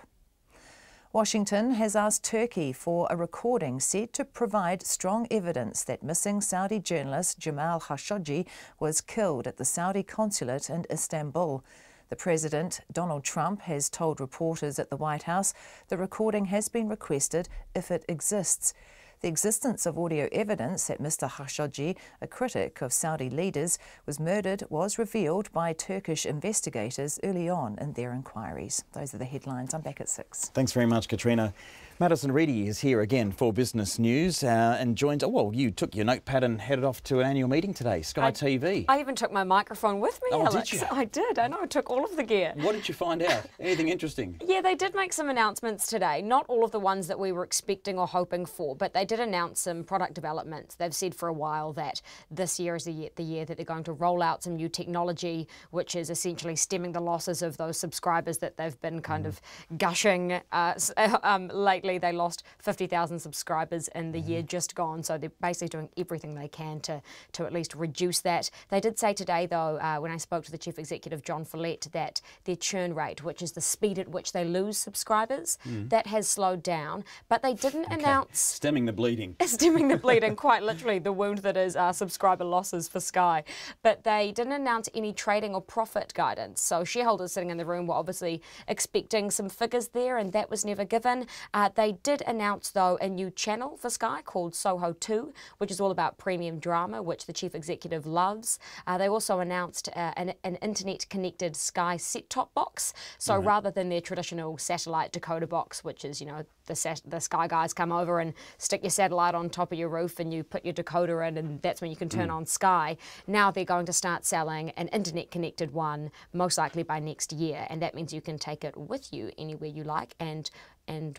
Washington has asked Turkey for a recording said to provide strong evidence that missing Saudi journalist Jamal Khashoggi was killed at the Saudi consulate in Istanbul. The President, Donald Trump, has told reporters at the White House the recording has been requested if it exists. The existence of audio evidence that Mr Khashoggi, a critic of Saudi leaders, was murdered was revealed by Turkish investigators early on in their inquiries. Those are the headlines. I'm back at 6. Thanks very much, Katrina. Madison Reedy is here again for Business News and joins... well, you took your notepad and headed off to an annual meeting today, Sky TV. I even took my microphone with me, Alex. Did you? I did. I know. I took all of the gear. What did you find out? Anything interesting? Yeah, they did make some announcements today. Not all of the ones that we were expecting or hoping for, but they did announce some product developments. They've said for a while that this year is the year that they're going to roll out some new technology, which is essentially stemming the losses of those subscribers that they've been kind of gushing. Lately, they lost 50,000 subscribers in the year just gone, so they're basically doing everything they can to at least reduce that. They did say today, though, when I spoke to the Chief Executive, John Follett, that their churn rate, which is the speed at which they lose subscribers, that has slowed down, but they didn't announce... Stemming the bleeding. Stemming the bleeding, quite literally, the wound that is subscriber losses for Sky. But they didn't announce any trading or profit guidance, so shareholders sitting in the room were obviously expecting some figures there, and that was never given. They did announce, though, a new channel for Sky called Soho 2, which is all about premium drama, which the Chief Executive loves. They also announced an internet-connected Sky set-top box. So rather than their traditional satellite decoder box, which is, you know, the Sky guys come over and stick your satellite on top of your roof and you put your decoder in and that's when you can turn on Sky. Now they're going to start selling an internet-connected one, most likely by next year, and that means you can take it with you anywhere you like and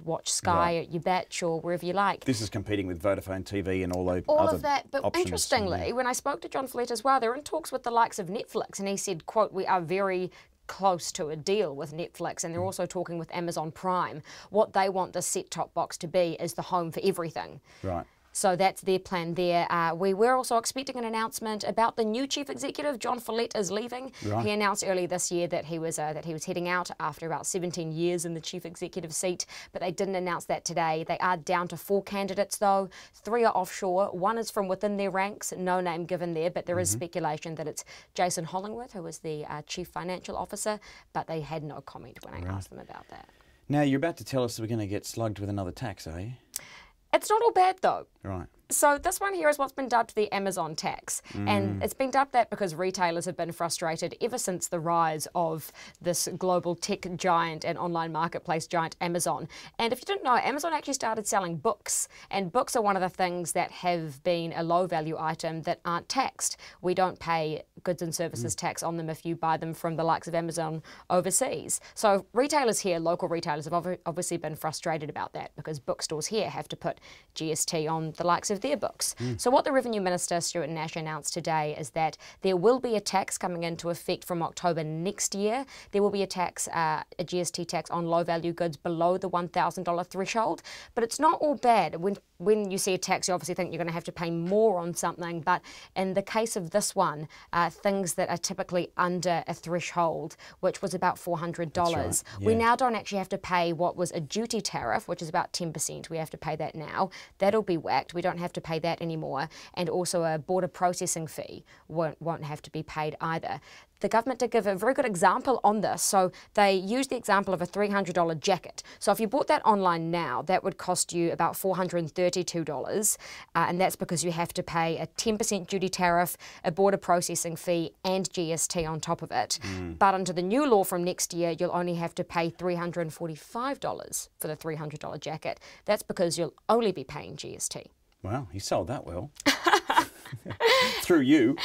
watch Sky at your batch or wherever you like. This is competing with Vodafone TV and all those all other of that, but options. Interestingly, when I spoke to John Follett as well, they're in talks with the likes of Netflix, and he said, quote, "We are very close to a deal with Netflix," and they're also talking with Amazon Prime. What they want the set-top box to be is the home for everything. Right. So that's their plan there. We were also expecting an announcement about the new chief executive. John Follett is leaving. Right. He announced earlier this year that he was heading out after about 17 years in the chief executive seat, but they didn't announce that today. They are down to 4 candidates though. 3 are offshore. 1 is from within their ranks. No name given there, but there is speculation that it's Jason Hollingworth, who was the chief financial officer, but they had no comment when I asked them about that. Now you're about to tell us that we're going to get slugged with another tax, are you? It's not all bad though. Right. So this one here is what's been dubbed the Amazon tax. And it's been dubbed that because retailers have been frustrated ever since the rise of this global tech giant and online marketplace giant Amazon. And if you didn't know, Amazon actually started selling books. And books are one of the things that have been a low value item that aren't taxed. We don't pay goods and services tax on them if you buy them from the likes of Amazon overseas. So retailers here, local retailers, have obviously been frustrated about that because bookstores here have to put GST on the likes of their books. So what the Revenue Minister, Stuart Nash, announced today is that there will be a tax coming into effect from October next year. There will be a tax, a GST tax on low-value goods below the $1,000 threshold. But it's not all bad. When you see a tax, you obviously think you're going to have to pay more on something. But in the case of this one, things that are typically under a threshold, which was about $400, right. We now don't actually have to pay what was a duty tariff, which is about 10%. We have to pay that now. That'll be whacked. We don't have to pay that anymore. And also a border processing fee won't have to be paid either. The government did give a very good example on this. So they used the example of a $300 jacket. So if you bought that online now, that would cost you about $432. And that's because you have to pay a 10% duty tariff, a border processing fee, and GST on top of it. But under the new law from next year, you'll only have to pay $345 for the $300 jacket. That's because you'll only be paying GST. Wow, he sold that well. Through you.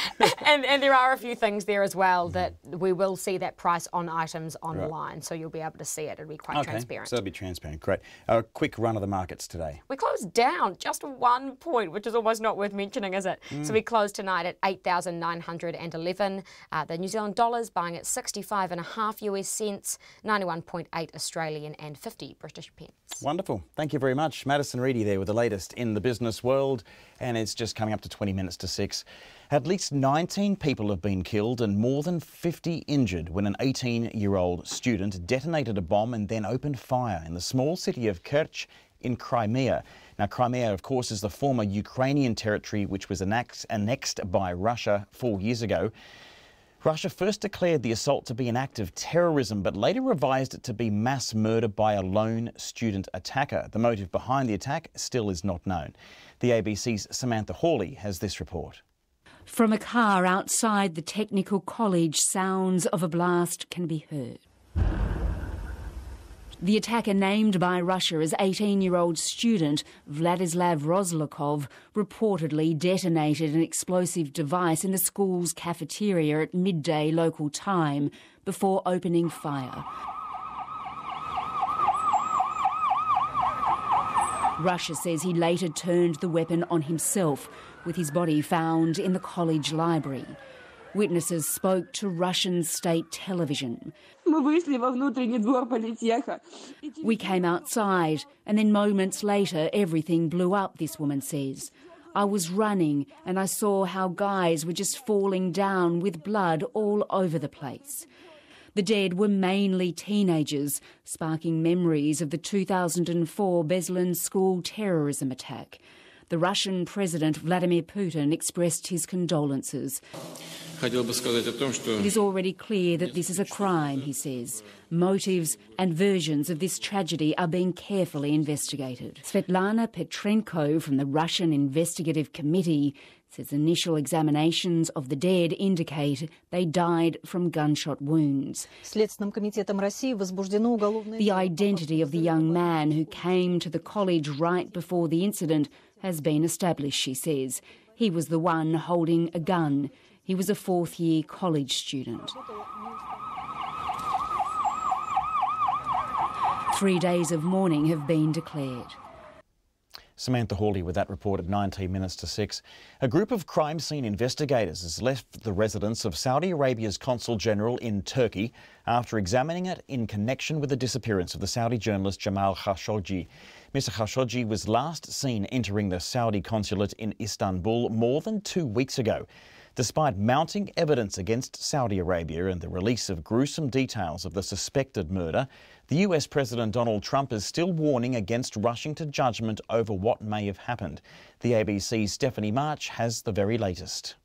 and there are a few things there as well that we will see that price on items online, so you'll be able to see it. It'll be quite transparent. So it'll be transparent. Great. A quick run of the markets today. We closed down just 1 point, which is almost not worth mentioning, is it? So we closed tonight at 8,911. The New Zealand dollar's buying at 65.5 US cents, 91.8 Australian and 50 British pence. Wonderful. Thank you very much. Madison Reedy there with the latest in the business world, and it's just coming up to 20 minutes to 6. At least 19 people have been killed and more than 50 injured when an 18-year-old student detonated a bomb and then opened fire in the small city of Kerch in Crimea. Now, Crimea, of course, is the former Ukrainian territory which was annexed by Russia 4 years ago. Russia first declared the assault to be an act of terrorism, but later revised it to be mass murder by a lone student attacker. The motive behind the attack still is not known. The ABC's Samantha Hawley has this report. From a car outside the technical college, sounds of a blast can be heard. The attacker, named by Russia as 18-year-old student Vladislav Rozlakov, reportedly detonated an explosive device in the school's cafeteria at midday local time before opening fire. Russia says he later turned the weapon on himself, with his body found in the college library. Witnesses spoke to Russian state television. We came outside, and then moments later everything blew up, this woman says. I was running and I saw how guys were just falling down with blood all over the place. The dead were mainly teenagers, sparking memories of the 2004 Beslan school terrorism attack. The Russian President Vladimir Putin expressed his condolences. It is already clear that this is a crime, he says. Motives and versions of this tragedy are being carefully investigated. Svetlana Petrenko from the Russian Investigative Committee says initial examinations of the dead indicate they died from gunshot wounds. The identity of the young man who came to the college right before the incident has been established, she says. He was the one holding a gun. He was a fourth-year college student. 3 days of mourning have been declared. Samantha Hawley with that report at 19 minutes to 6. A group of crime scene investigators has left the residence of Saudi Arabia's Consul General in Turkey after examining it in connection with the disappearance of the Saudi journalist Jamal Khashoggi. Mr Khashoggi was last seen entering the Saudi consulate in Istanbul more than 2 weeks ago. Despite mounting evidence against Saudi Arabia and the release of gruesome details of the suspected murder, the US President Donald Trump is still warning against rushing to judgment over what may have happened. The ABC's Stephanie March has the very latest.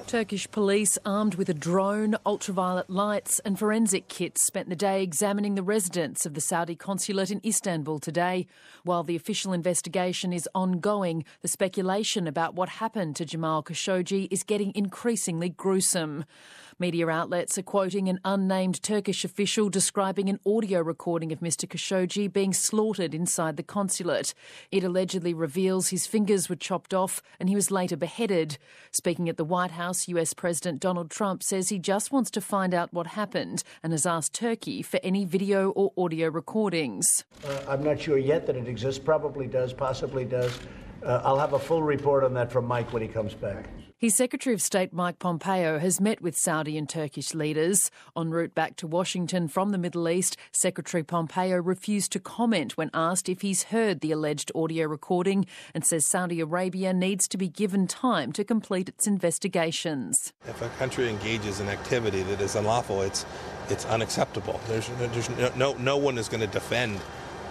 Turkish police, armed with a drone, ultraviolet lights and forensic kits, spent the day examining the residence of the Saudi consulate in Istanbul today. While the official investigation is ongoing, the speculation about what happened to Jamal Khashoggi is getting increasingly gruesome. Media outlets are quoting an unnamed Turkish official describing an audio recording of Mr Khashoggi being slaughtered inside the consulate. It allegedly reveals his fingers were chopped off and he was later beheaded. Speaking at the White House, US President Donald Trump says he just wants to find out what happened and has asked Turkey for any video or audio recordings. I'm not sure yet that it exists. Probably does, possibly does. I'll have a full report on that from Mike when he comes back. His Secretary of State Mike Pompeo has met with Saudi and Turkish leaders. En route back to Washington from the Middle East, Secretary Pompeo refused to comment when asked if he's heard the alleged audio recording and says Saudi Arabia needs to be given time to complete its investigations. If a country engages in activity that is unlawful, it's unacceptable. There's no one is going to defend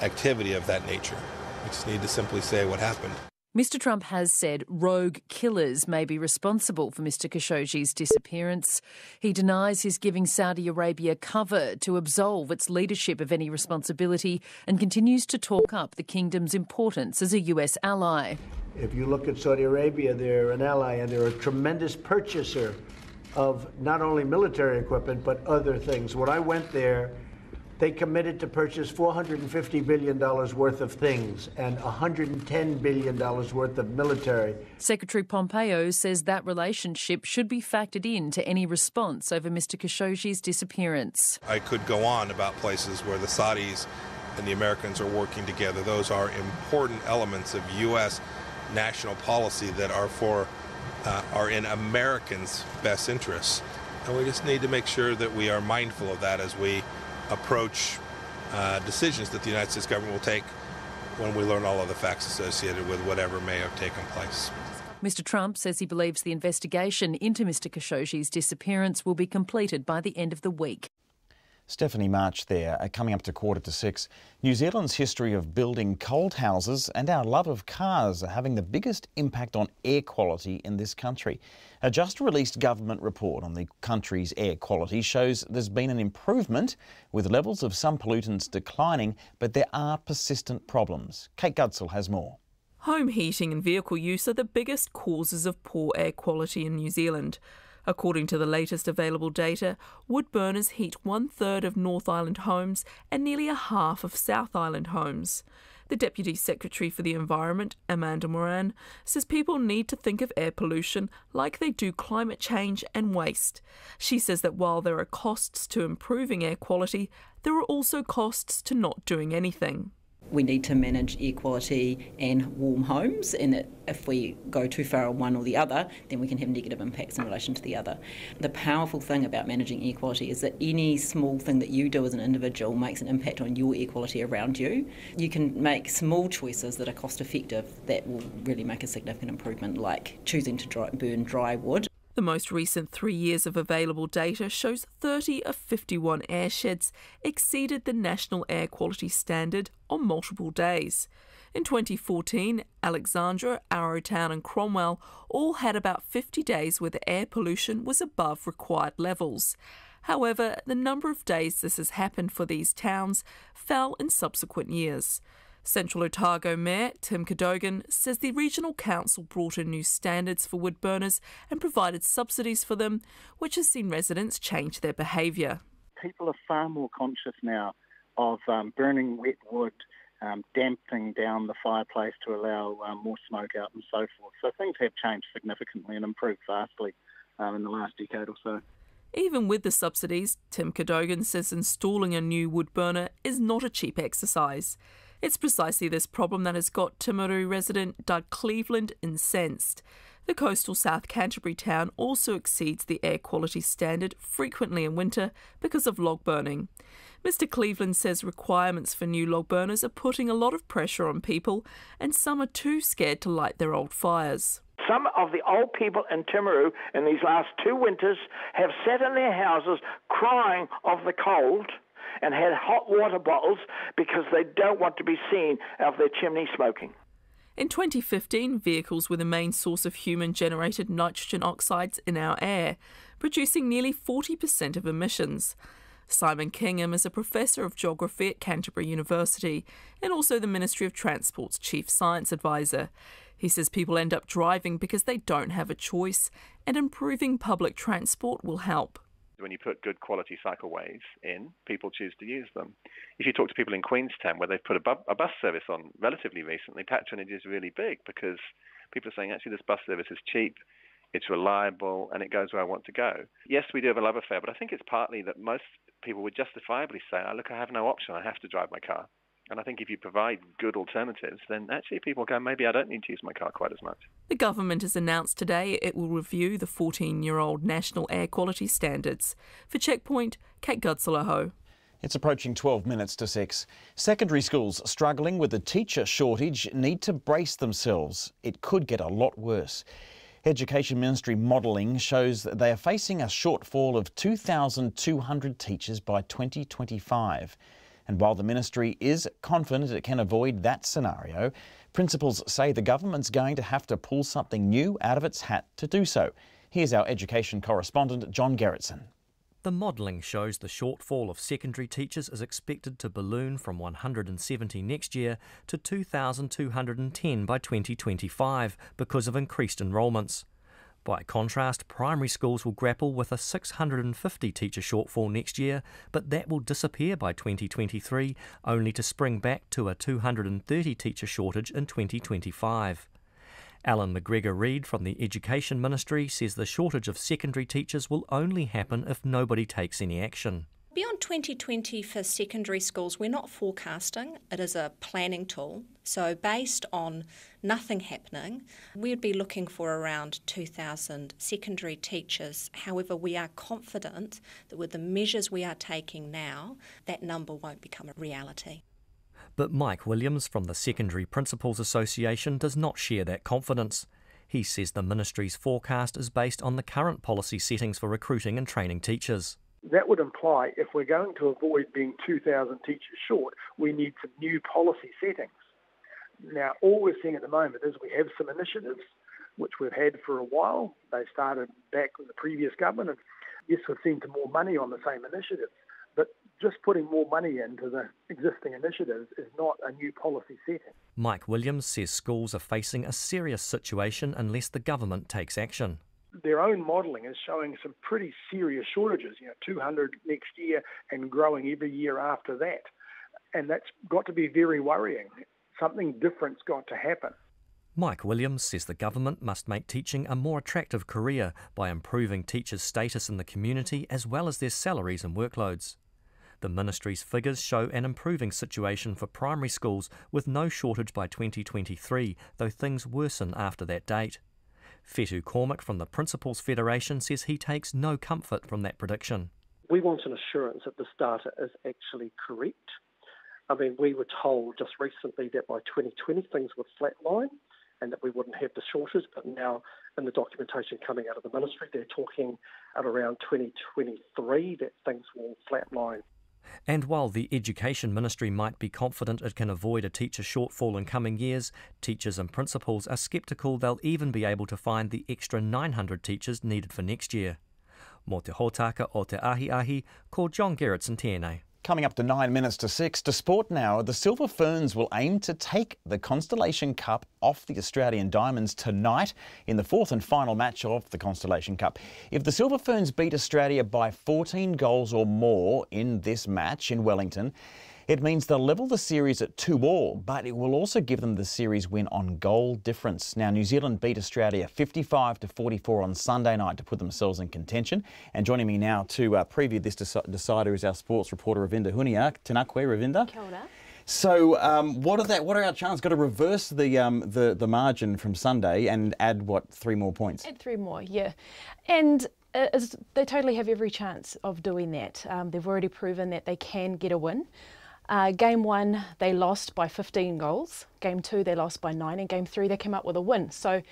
activity of that nature. We just need to simply say what happened. Mr Trump has said rogue killers may be responsible for Mr Khashoggi's disappearance. He denies he's giving Saudi Arabia cover to absolve its leadership of any responsibility and continues to talk up the kingdom's importance as a US ally. If you look at Saudi Arabia, they're an ally and they're a tremendous purchaser of not only military equipment but other things. When I went there, they committed to purchase $450 billion worth of things and $110 billion worth of military. Secretary Pompeo says that relationship should be factored into any response over Mr Khashoggi's disappearance. I could go on about places where the Saudis and the Americans are working together. Those are important elements of U.S. national policy that are in Americans' best interests. And we just need to make sure that we are mindful of that as we approach decisions that the United States government will take when we learn all of the facts associated with whatever may have taken place. Mr Trump says he believes the investigation into Mr Khashoggi's disappearance will be completed by the end of the week. Stephanie March there, coming up to 5:45. New Zealand's history of building cold houses and our love of cars are having the biggest impact on air quality in this country. A just released government report on the country's air quality shows there's been an improvement, with levels of some pollutants declining, but there are persistent problems. Kate Gudsell has more. Home heating and vehicle use are the biggest causes of poor air quality in New Zealand. According to the latest available data, wood burners heat 1/3 of North Island homes and nearly a half of South Island homes. The Deputy Secretary for the Environment, Amanda Moran, says people need to think of air pollution like they do climate change and waste. She says that while there are costs to improving air quality, there are also costs to not doing anything. We need to manage air quality and warm homes, and if we go too far on one or the other, then we can have negative impacts in relation to the other. The powerful thing about managing air quality is that any small thing that you do as an individual makes an impact on your air quality around you. You can make small choices that are cost effective that will really make a significant improvement, like choosing to burn dry wood. The most recent 3 years of available data shows 30 of 51 airsheds exceeded the national air quality standard on multiple days. In 2014, Alexandra, Arrowtown and Cromwell all had about 50 days where the air pollution was above required levels. However, the number of days this has happened for these towns fell in subsequent years. Central Otago Mayor Tim Cadogan says the regional council brought in new standards for wood burners and provided subsidies for them, which has seen residents change their behaviour. People are far more conscious now of burning wet wood, damping down the fireplace to allow more smoke out and so forth. So things have changed significantly and improved vastly in the last decade or so. Even with the subsidies, Tim Cadogan says installing a new wood burner is not a cheap exercise. It's precisely this problem that has got Timaru resident Doug Cleveland incensed. The coastal South Canterbury town also exceeds the air quality standard frequently in winter because of log burning. Mr Cleveland says requirements for new log burners are putting a lot of pressure on people, and some are too scared to light their old fires. Some of the old people in Timaru in these last 2 winters have sat in their houses crying of the cold and had hot water bottles because they don't want to be seen of their chimney smoking. In 2015, vehicles were the main source of human-generated nitrogen oxides in our air, producing nearly 40% of emissions. Simon Kingham is a professor of geography at Canterbury University and also the Ministry of Transport's chief science advisor. He says people end up driving because they don't have a choice, and improving public transport will help. When you put good quality cycleways in, people choose to use them. If you talk to people in Queenstown, where they've put a bus service on relatively recently, patronage is really big because people are saying, actually, this bus service is cheap, it's reliable, and it goes where I want to go. Yes, we do have a love affair, but I think it's partly that most people would justifiably say, oh, look, I have no option, I have to drive my car. And I think if you provide good alternatives, then actually people go, maybe I don't need to use my car quite as much. The government has announced today it will review the 14-year-old national air quality standards. For Checkpoint, Kate Gudsell. It's approaching 12 minutes to 6. Secondary schools struggling with the teacher shortage need to brace themselves. It could get a lot worse. Education Ministry modelling shows that they are facing a shortfall of 2,200 teachers by 2025. And while the ministry is confident it can avoid that scenario, principals say the government's going to have to pull something new out of its hat to do so. Here's our education correspondent, John Gerritsen. The modelling shows the shortfall of secondary teachers is expected to balloon from 170 next year to 2,210 by 2025 because of increased enrolments. By contrast, primary schools will grapple with a 650 teacher shortfall next year, but that will disappear by 2023, only to spring back to a 230 teacher shortage in 2025. Alan McGregor-Reid from the Education Ministry says the shortage of secondary teachers will only happen if nobody takes any action. Beyond 2020 for secondary schools, we're not forecasting. It is a planning tool. So based on nothing happening, we'd be looking for around 2,000 secondary teachers. However, we are confident that with the measures we are taking now, that number won't become a reality. But Mike Williams from the Secondary Principals Association does not share that confidence. He says the ministry's forecast is based on the current policy settings for recruiting and training teachers. That would imply if we're going to avoid being 2,000 teachers short, we need some new policy settings. Now, all we're seeing at the moment is we have some initiatives, which we've had for a while. They started back with the previous government. And yes, we've seen some more money on the same initiatives, but just putting more money into the existing initiatives is not a new policy setting. Mike Williams says schools are facing a serious situation unless the government takes action. Their own modelling is showing some pretty serious shortages, 200 next year and growing every year after that. And that's got to be very worrying. Something different's got to happen. Mike Williams says the government must make teaching a more attractive career by improving teachers' status in the community as well as their salaries and workloads. The ministry's figures show an improving situation for primary schools with no shortage by 2023, though things worsen after that date. Fetu Cormack from the Principals Federation says he takes no comfort from that prediction. We want an assurance that this data is actually correct. I mean, we were told just recently that by 2020 things would flatline and that we wouldn't have the shortage, but now in the documentation coming out of the ministry, they're talking at around 2023 that things will flatline. And while the Education Ministry might be confident it can avoid a teacher shortfall in coming years, teachers and principals are sceptical they'll even be able to find the extra 900 teachers needed for next year. Mō te hōtaka o te ahi, ko John Gerritsen tēnei. Coming up to 9 minutes to 6, to sport now, the Silver Ferns will aim to take the Constellation Cup off the Australian Diamonds tonight in the fourth and final match of the Constellation Cup. If the Silver Ferns beat Australia by 14 goals or more in this match in Wellington, it means they'll level the series at 2-2, but it will also give them the series win on goal difference. Now, New Zealand beat Australia 55-44 on Sunday night to put themselves in contention. And joining me now to preview this decider is our sports reporter Ravinda Hunia. Tēnā koe, Ravinda. Kia ora. So, what are our chances? Got to reverse the margin from Sunday and add, 3 more points? Add 3 more, yeah. And they totally have every chance of doing that. They've already proven that they can get a win. Game 1, they lost by 15 goals. Game 2, they lost by 9. And Game 3, they came up with a win. So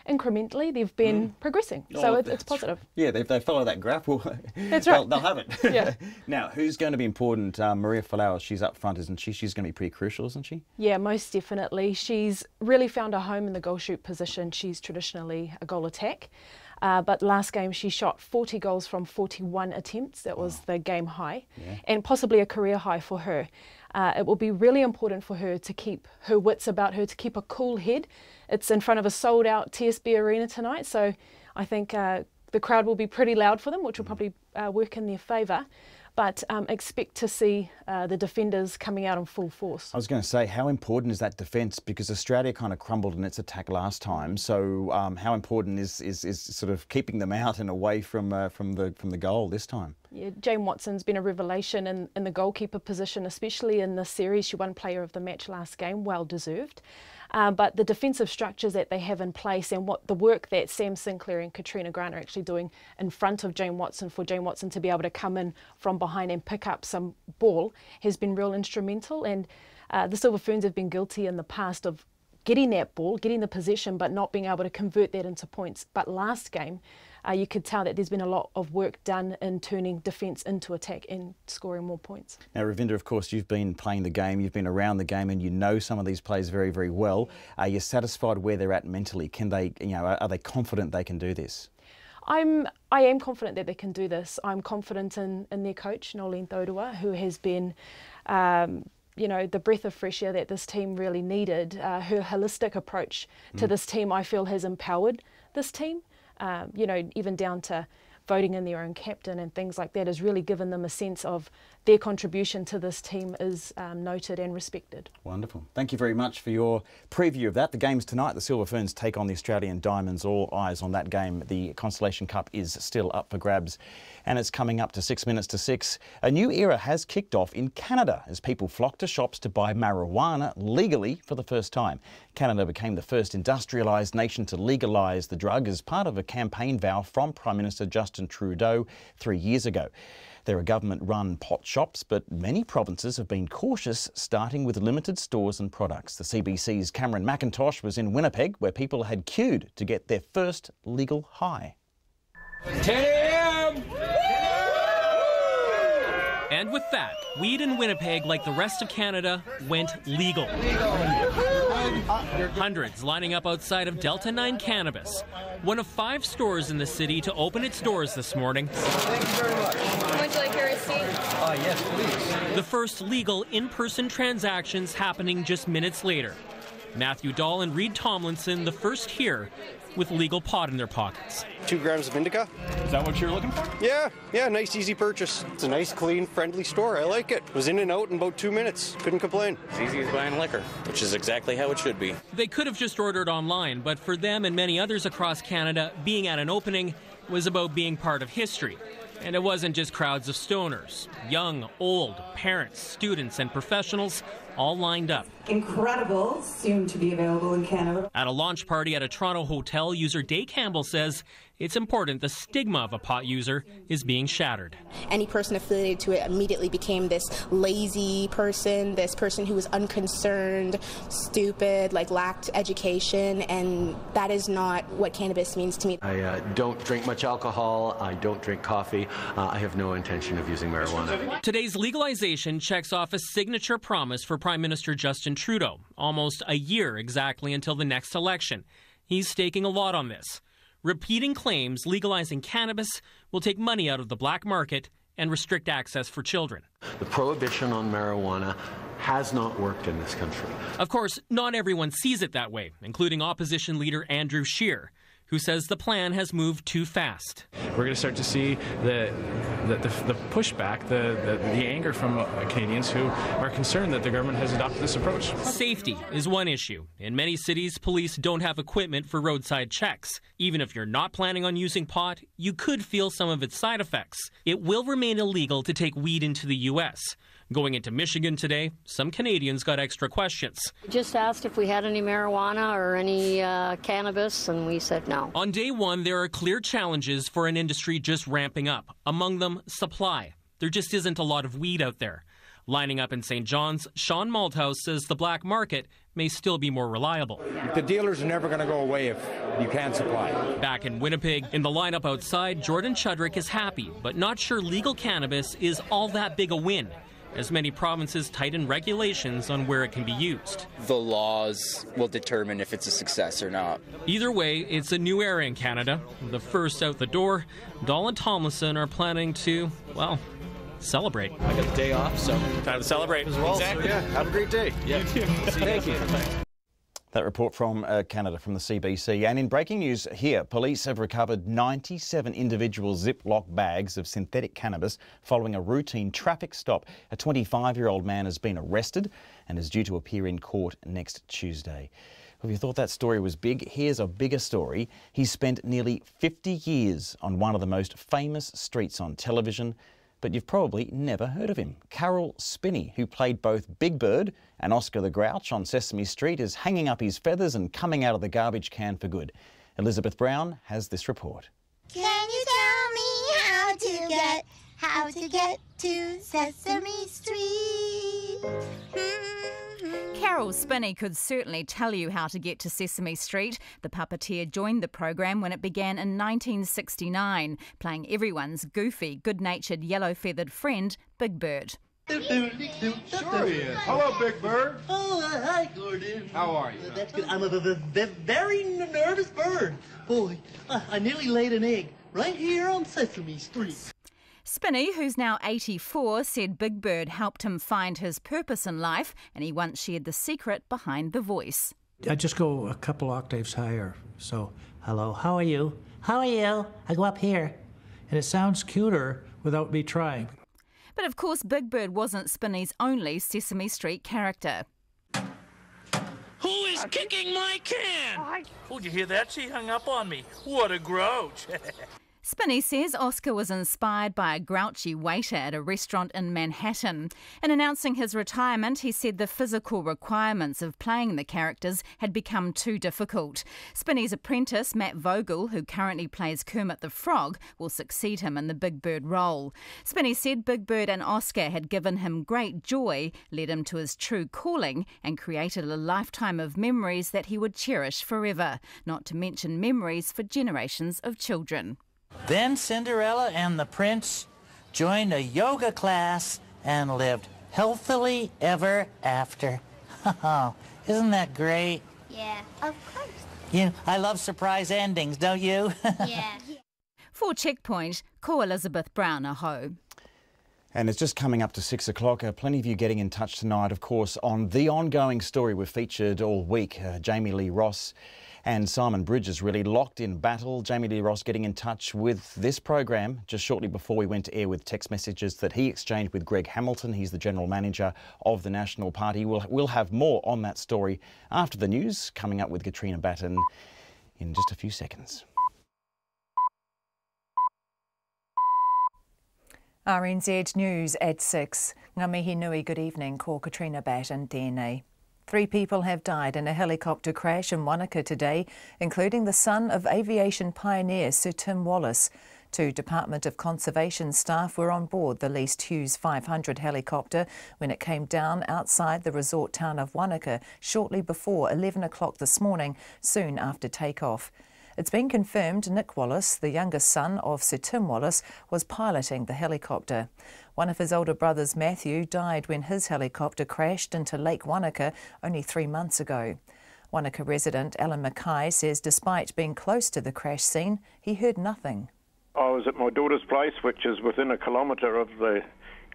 incrementally, they've been progressing. So it's positive. Yeah, if they follow that graph, that's right. They'll have it. Yeah. Now, who's going to be important? Maria Folau, she's up front, isn't she? She's going to be pretty crucial, isn't she? Yeah, most definitely. She's really found a home in the goal shoot position. She's traditionally a goal attack. But last game she shot 40 goals from 41 attempts. That was the game high, and possibly a career high for her. It will be really important for her to keep her wits about her, to keep a cool head. It's in front of a sold-out TSB arena tonight, so I think the crowd will be pretty loud for them, which will probably work in their favour. But expect to see the defenders coming out in full force. I was going to say, how important is that defence? Because Australia kind of crumbled in its attack last time. So how important is sort of keeping them out and away from the goal this time? Yeah, Jane Watson's been a revelation in the goalkeeper position, especially in this series. She won Player of the Match last game, well deserved. But the defensive structures that they have in place and the work that Sam Sinclair and Katrina Grant are actually doing in front of Jane Watson for Jane Watson to be able to come in from behind and pick up some ball has been real instrumental. And the Silver Ferns have been guilty in the past of getting that ball, getting the possession, but not being able to convert that into points. But last game, you could tell that there's been a lot of work done in turning defence into attack and scoring more points. Now, Ravinda, of course, you've been playing the game, you've been around the game, and you know some of these players very, very well. Are you satisfied where they're at mentally? Can they, are they confident they can do this? I am confident that they can do this. I'm confident in their coach, Nolene Taurua, who has been the breath of fresh air that this team really needed. Her holistic approach to this team, I feel, has empowered this team. Even down to voting in their own captain and things like that, has really given them a sense of their contribution to this team is noted and respected. Wonderful. Thank you very much for your preview of that. The game's tonight. The Silver Ferns take on the Australian Diamonds. All eyes on that game. The Constellation Cup is still up for grabs, and it's coming up to 6 minutes to 6. A new era has kicked off in Canada as people flock to shops to buy marijuana legally for the first time. Canada became the first industrialised nation to legalise the drug as part of a campaign vow from Prime Minister Justin Trudeau 3 years ago. There are government-run pot shops, but many provinces have been cautious, starting with limited stores and products. The CBC's Cameron McIntosh was in Winnipeg, where people had queued to get their first legal high. 10 a.m. And with that, weed in Winnipeg, like the rest of Canada, went legal. Hundreds lining up outside of Delta 9 Cannabis, one of 5 stores in the city to open its doors this morning. Thank you very much. Would you like your receipt? Yes, please. The first legal in-person transactions happening just minutes later. Matthew Dahl and Reed Tomlinson, the first here, with legal pot in their pockets. 2 grams of indica. Is that what you're looking for? Yeah, nice, easy purchase. It's a nice, clean, friendly store. I like it. Was in and out in about 2 minutes. Couldn't complain. It's easy as buying liquor, which is exactly how it should be. They could have just ordered online, but for them and many others across Canada, being at an opening was about being part of history. And it wasn't just crowds of stoners. Young, old, parents, students, and professionals all lined up. Incredible, soon to be available in Canada. At a launch party at a Toronto hotel, user Day Campbell says it's important the stigma of a pot user is being shattered. Any person affiliated to it immediately became this lazy person, this person who was unconcerned, stupid, lacked education, and that is not what cannabis means to me. I don't drink much alcohol, I don't drink coffee, I have no intention of using marijuana. Today's legalization checks off a signature promise for Prime Minister Justin Trudeau, almost a year exactly until the next election. He's staking a lot on this. Repeating claims legalizing cannabis will take money out of the black market and restrict access for children. The prohibition on marijuana has not worked in this country. Of course, not everyone sees it that way, including opposition leader Andrew Scheer, who says the plan has moved too fast. We're going to start to see the pushback, the anger from Canadians who are concerned that the government has adopted this approach. Safety is one issue. In many cities, police don't have equipment for roadside checks. Even if you're not planning on using pot, you could feel some of its side effects. It will remain illegal to take weed into the U.S. Going into Michigan today, some Canadians got extra questions. Just asked if we had any marijuana or any cannabis, and we said no. On day one, there are clear challenges for an industry just ramping up. Among them, supply. There just isn't a lot of weed out there. Lining up in St. John's, Sean Malthouse says the black market may still be more reliable. The dealers are never going to go away if you can't supply. Back in Winnipeg, in the lineup outside, Jordan Chudrick is happy, but not sure legal cannabis is all that big a win, as many provinces tighten regulations on where it can be used. The laws will determine if it's a success or not. Either way, it's a new era in Canada. The first out the door, Dahl and Tomlinson are planning to, well, celebrate. I got the day off, so time to celebrate as well. Exactly. So, yeah, have a great day. Yeah. You too. Thank you. That report from Canada from the CBC. And in breaking news here, police have recovered 97 individual Ziploc bags of synthetic cannabis following a routine traffic stop. A 25-year-old man has been arrested and is due to appear in court next Tuesday. If you thought that story was big, here's a bigger story. He spent nearly 50 years on one of the most famous streets on television, but you've probably never heard of him. Carol Spinney, who played both Big Bird and Oscar the Grouch on Sesame Street, is hanging up his feathers and coming out of the garbage can for good. Elizabeth Brown has this report. Can you tell me how to get to Sesame Street? Carol Spinney could certainly tell you how to get to Sesame Street. The puppeteer joined the program when it began in 1969, playing everyone's goofy, good-natured, yellow-feathered friend, Big Bird. Sure he is. Hello, Big Bird. Oh, hi, Gordon. How are you? That's good. I'm a very nervous bird. Boy, I nearly laid an egg right here on Sesame Street. Spinney, who's now 84, said Big Bird helped him find his purpose in life, and he once shared the secret behind the voice. I just go a couple octaves higher. So, hello, how are you? How are you? I go up here. And it sounds cuter without me trying. But of course, Big Bird wasn't Spinney's only Sesame Street character. Who is kicking my can? Oh, did you hear that? She hung up on me. What a grouch. Spinney says Oscar was inspired by a grouchy waiter at a restaurant in Manhattan. In announcing his retirement, he said the physical requirements of playing the characters had become too difficult. Spinney's apprentice, Matt Vogel, who currently plays Kermit the Frog, will succeed him in the Big Bird role. Spinney said Big Bird and Oscar had given him great joy, led him to his true calling, and created a lifetime of memories that he would cherish forever, not to mention memories for generations of children. Then Cinderella and the prince joined a yoga class and lived healthily ever after. Isn't that great? Yeah, of course. I love surprise endings, don't you? Yeah. For Checkpoint, ko Elizabeth Brown aho. And it's just coming up to 6 o'clock. Plenty of you getting in touch tonight, of course, on the ongoing story we've featured all week. Jamie Lee Ross and Simon Bridges really locked in battle. Jamie Lee Ross getting in touch with this program just shortly before we went to air with text messages that he exchanged with Greg Hamilton. He's the General Manager of the National Party. We'll have more on that story after the news, coming up with Katrina Batten in just a few seconds. RNZ News at 6. Ngā mihi nui, good evening, ko Katrina Batten tēnei. 3 people have died in a helicopter crash in Wanaka today, including the son of aviation pioneer Sir Tim Wallace. 2 Department of Conservation staff were on board the leased Hughes 500 helicopter when it came down outside the resort town of Wanaka shortly before 11 o'clock this morning, soon after takeoff. It's been confirmed Nick Wallace, the youngest son of Sir Tim Wallace, was piloting the helicopter. One of his older brothers, Matthew, died when his helicopter crashed into Lake Wanaka only 3 months ago. Wanaka resident Alan Mackay says despite being close to the crash scene, he heard nothing. I was at my daughter's place, which is within a kilometre of the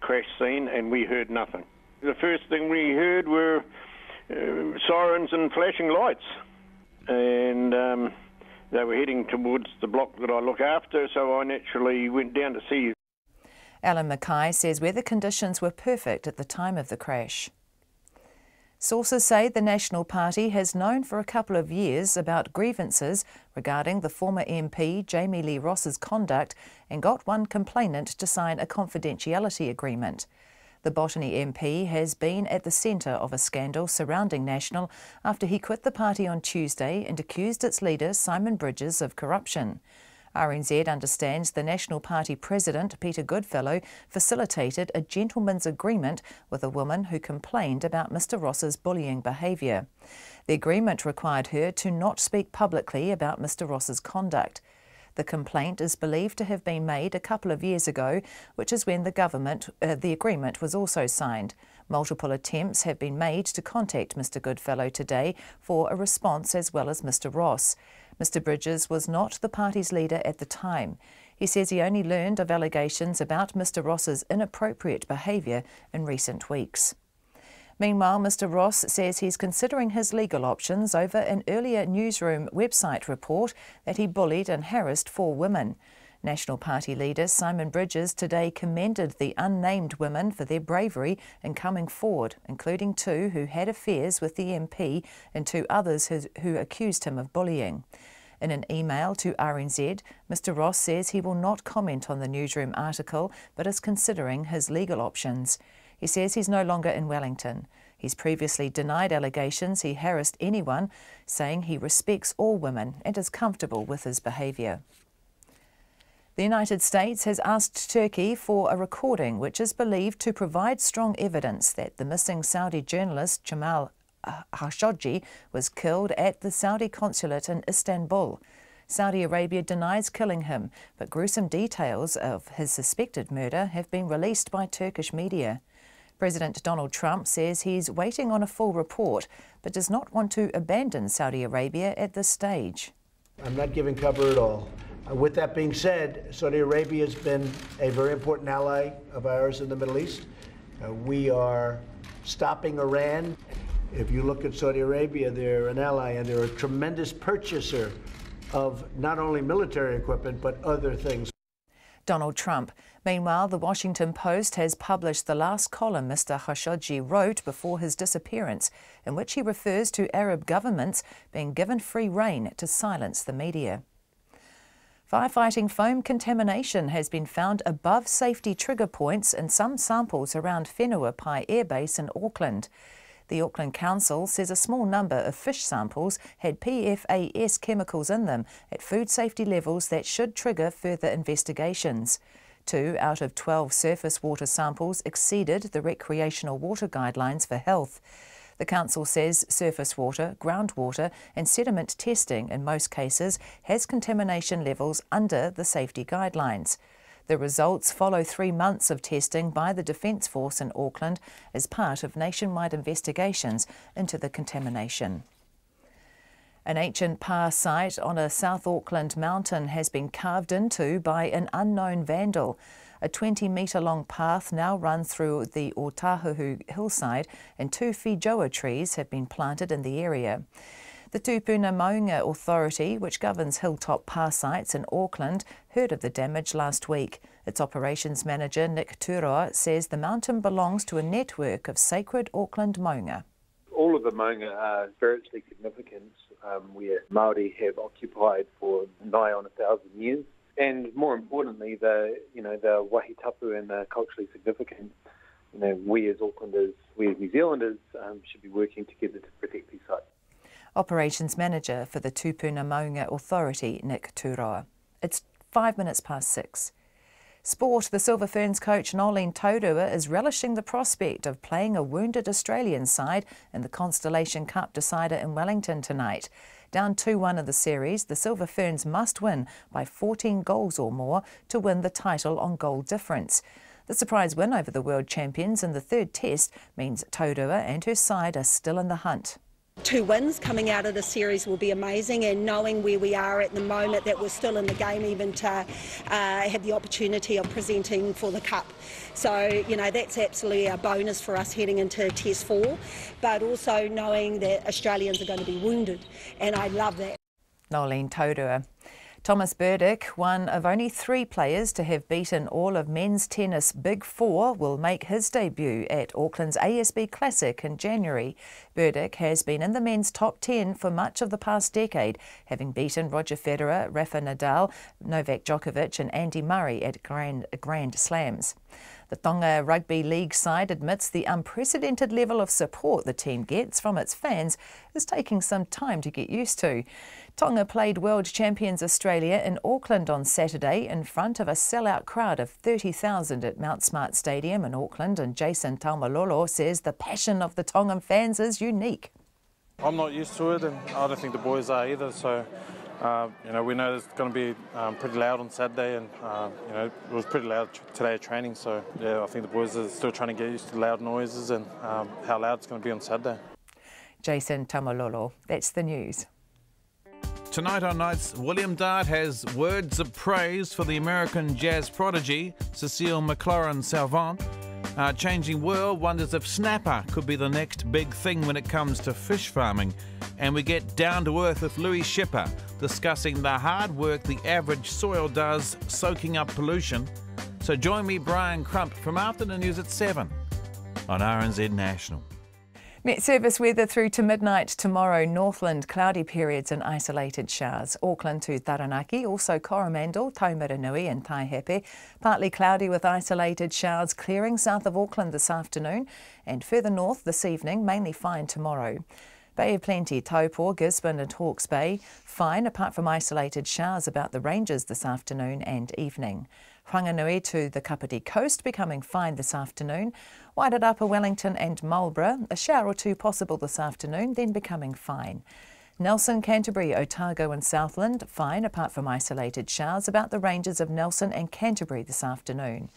crash scene, and we heard nothing. The first thing we heard were sirens and flashing lights, and they were heading towards the block that I look after, so I naturally went down to see. Alan Mackay says weather conditions were perfect at the time of the crash. Sources say the National Party has known for a couple of years about grievances regarding the former MP Jamie Lee Ross's conduct and got one complainant to sign a confidentiality agreement. The Botany MP has been at the centre of a scandal surrounding National after he quit the party on Tuesday and accused its leader Simon Bridges of corruption. RNZ understands the National Party President, Peter Goodfellow, facilitated a gentleman's agreement with a woman who complained about Mr Ross's bullying behaviour. The agreement required her to not speak publicly about Mr Ross's conduct. The complaint is believed to have been made a couple of years ago, which is when the agreement was also signed. Multiple attempts have been made to contact Mr Goodfellow today for a response as well as Mr Ross. Mr Bridges was not the party's leader at the time. He says he only learned of allegations about Mr Ross's inappropriate behaviour in recent weeks. Meanwhile, Mr Ross says he's considering his legal options over an earlier newsroom website report that he bullied and harassed 4 women. National Party leader Simon Bridges today commended the unnamed women for their bravery in coming forward, including 2 who had affairs with the MP and 2 others who accused him of bullying. In an email to RNZ, Mr Ross says he will not comment on the newsroom article but is considering his legal options. He says he's no longer in Wellington. He's previously denied allegations he harassed anyone, saying he respects all women and is comfortable with his behaviour. The United States has asked Turkey for a recording which is believed to provide strong evidence that the missing Saudi journalist Jamal Khashoggi was killed at the Saudi consulate in Istanbul. Saudi Arabia denies killing him, but gruesome details of his suspected murder have been released by Turkish media. President Donald Trump says he's waiting on a full report, but does not want to abandon Saudi Arabia at this stage. I'm not giving cover at all. With that being said, Saudi Arabia has been a very important ally of ours in the Middle East. We are stopping Iran. If you look at Saudi Arabia, they're an ally and they're a tremendous purchaser of not only military equipment, but other things. Donald Trump. Meanwhile, the Washington Post has published the last column Mr Khashoggi wrote before his disappearance, in which he refers to Arab governments being given free rein to silence the media. Firefighting foam contamination has been found above safety trigger points in some samples around Whenua Pai Air Base in Auckland. The Auckland Council says a small number of fish samples had PFAS chemicals in them at food safety levels that should trigger further investigations. 2 out of 12 surface water samples exceeded the recreational water guidelines for health. The Council says surface water, groundwater and sediment testing in most cases has contamination levels under the safety guidelines. The results follow 3 months of testing by the Defence Force in Auckland as part of nationwide investigations into the contamination. An ancient pa site on a South Auckland mountain has been carved into by an unknown vandal. A 20-metre-long path now runs through the Otahuhu hillside and 2 Fijoa trees have been planted in the area. The Tupuna Maunga Authority, which governs hilltop pa sites in Auckland, heard of the damage last week. Its operations manager, Nick Turoa, says the mountain belongs to a network of sacred Auckland maunga. All of the maunga are spiritually significant, where Māori have occupied for nigh on 1,000 years. And more importantly, they're wahi tapu and they're culturally significant. We as Aucklanders, we as New Zealanders should be working together to protect these sites. Operations Manager for the Tupuna Maunga Authority, Nick Turoa. It's 6:05. Sport, the Silver Ferns coach Nolene Taurua is relishing the prospect of playing a wounded Australian side in the Constellation Cup decider in Wellington tonight. Down 2-1 in the series, the Silver Ferns must win by 14 goals or more to win the title on goal difference. The surprise win over the world champions in the third test means Taurua and her side are still in the hunt. 2 wins coming out of the series will be amazing, and knowing where we are at the moment, that we're still in the game even to have the opportunity of presenting for the Cup. So, that's absolutely a bonus for us heading into Test 4, but also knowing that Australians are going to be wounded, and I love that. Nolene Taurua. Thomas Burdick, one of only 3 players to have beaten all of men's tennis Big Four, will make his debut at Auckland's ASB Classic in January. Burdick has been in the men's top 10 for much of the past decade, having beaten Roger Federer, Rafa Nadal, Novak Djokovic and Andy Murray at Grand Slams. The Tonga Rugby League side admits the unprecedented level of support the team gets from its fans is taking some time to get used to. Tonga played world champions Australia in Auckland on Saturday in front of a sellout crowd of 30,000 at Mount Smart Stadium in Auckland, and Jason Taumalolo says the passion of the Tongan fans is unique. I'm not used to it, and I don't think the boys are either, so we know it's going to be pretty loud on Saturday, and it was pretty loud today at training, so yeah, I think the boys are still trying to get used to loud noises and how loud it's going to be on Saturday. Jason Taumalolo, that's the news. Tonight on Nights, William Dart has words of praise for the American jazz prodigy Cecile McLaurin-Salvant. Our changing world wonders if snapper could be the next big thing when it comes to fish farming. And we get down to earth with Louis Schipper, discussing the hard work the average soil does soaking up pollution. So join me, Brian Crump, from Afternoon News at 7 on RNZ National. Met Service weather through to midnight tomorrow. Northland, cloudy periods and isolated showers. Auckland to Taranaki, also Coromandel, Taumaranui and Taihape. Partly cloudy with isolated showers clearing south of Auckland this afternoon, and further north this evening, mainly fine tomorrow. Bay of Plenty, Taupo, Gisborne and Hawke's Bay, fine apart from isolated showers about the ranges this afternoon and evening. Whanganui to the Kapiti coast becoming fine this afternoon. Wide at Upper Wellington and Marlborough, a shower or 2 possible this afternoon, then becoming fine. Nelson, Canterbury, Otago and Southland, fine apart from isolated showers about the ranges of Nelson and Canterbury this afternoon.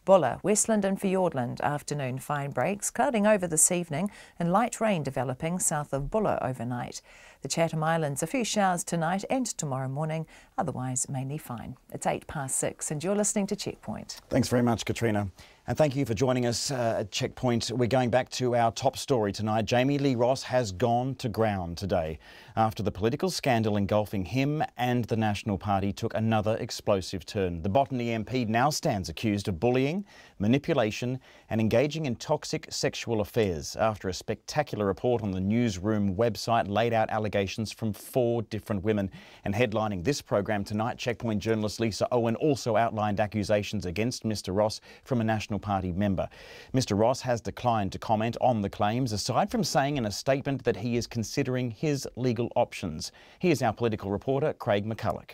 Bulla, Westland and Fiordland, afternoon fine breaks, clouding over this evening and light rain developing south of Bulla overnight. The Chatham Islands, a few showers tonight and tomorrow morning, otherwise mainly fine. It's 6:08 and you're listening to Checkpoint. Thanks very much, Katrina. And thank you for joining us at Checkpoint. We're going back to our top story tonight. Jamie Lee Ross has gone to ground today after the political scandal engulfing him and the National Party took another explosive turn. The Botany MP now stands accused of bullying, manipulation and engaging in toxic sexual affairs after a spectacular report on the Newsroom website laid out allegations from 4 different women. And headlining this program tonight, Checkpoint journalist Lisa Owen also outlined accusations against Mr Ross from a National Party member. Mr Ross has declined to comment on the claims, aside from saying in a statement that he is considering his legal options. Here's our political reporter, Craig McCulloch.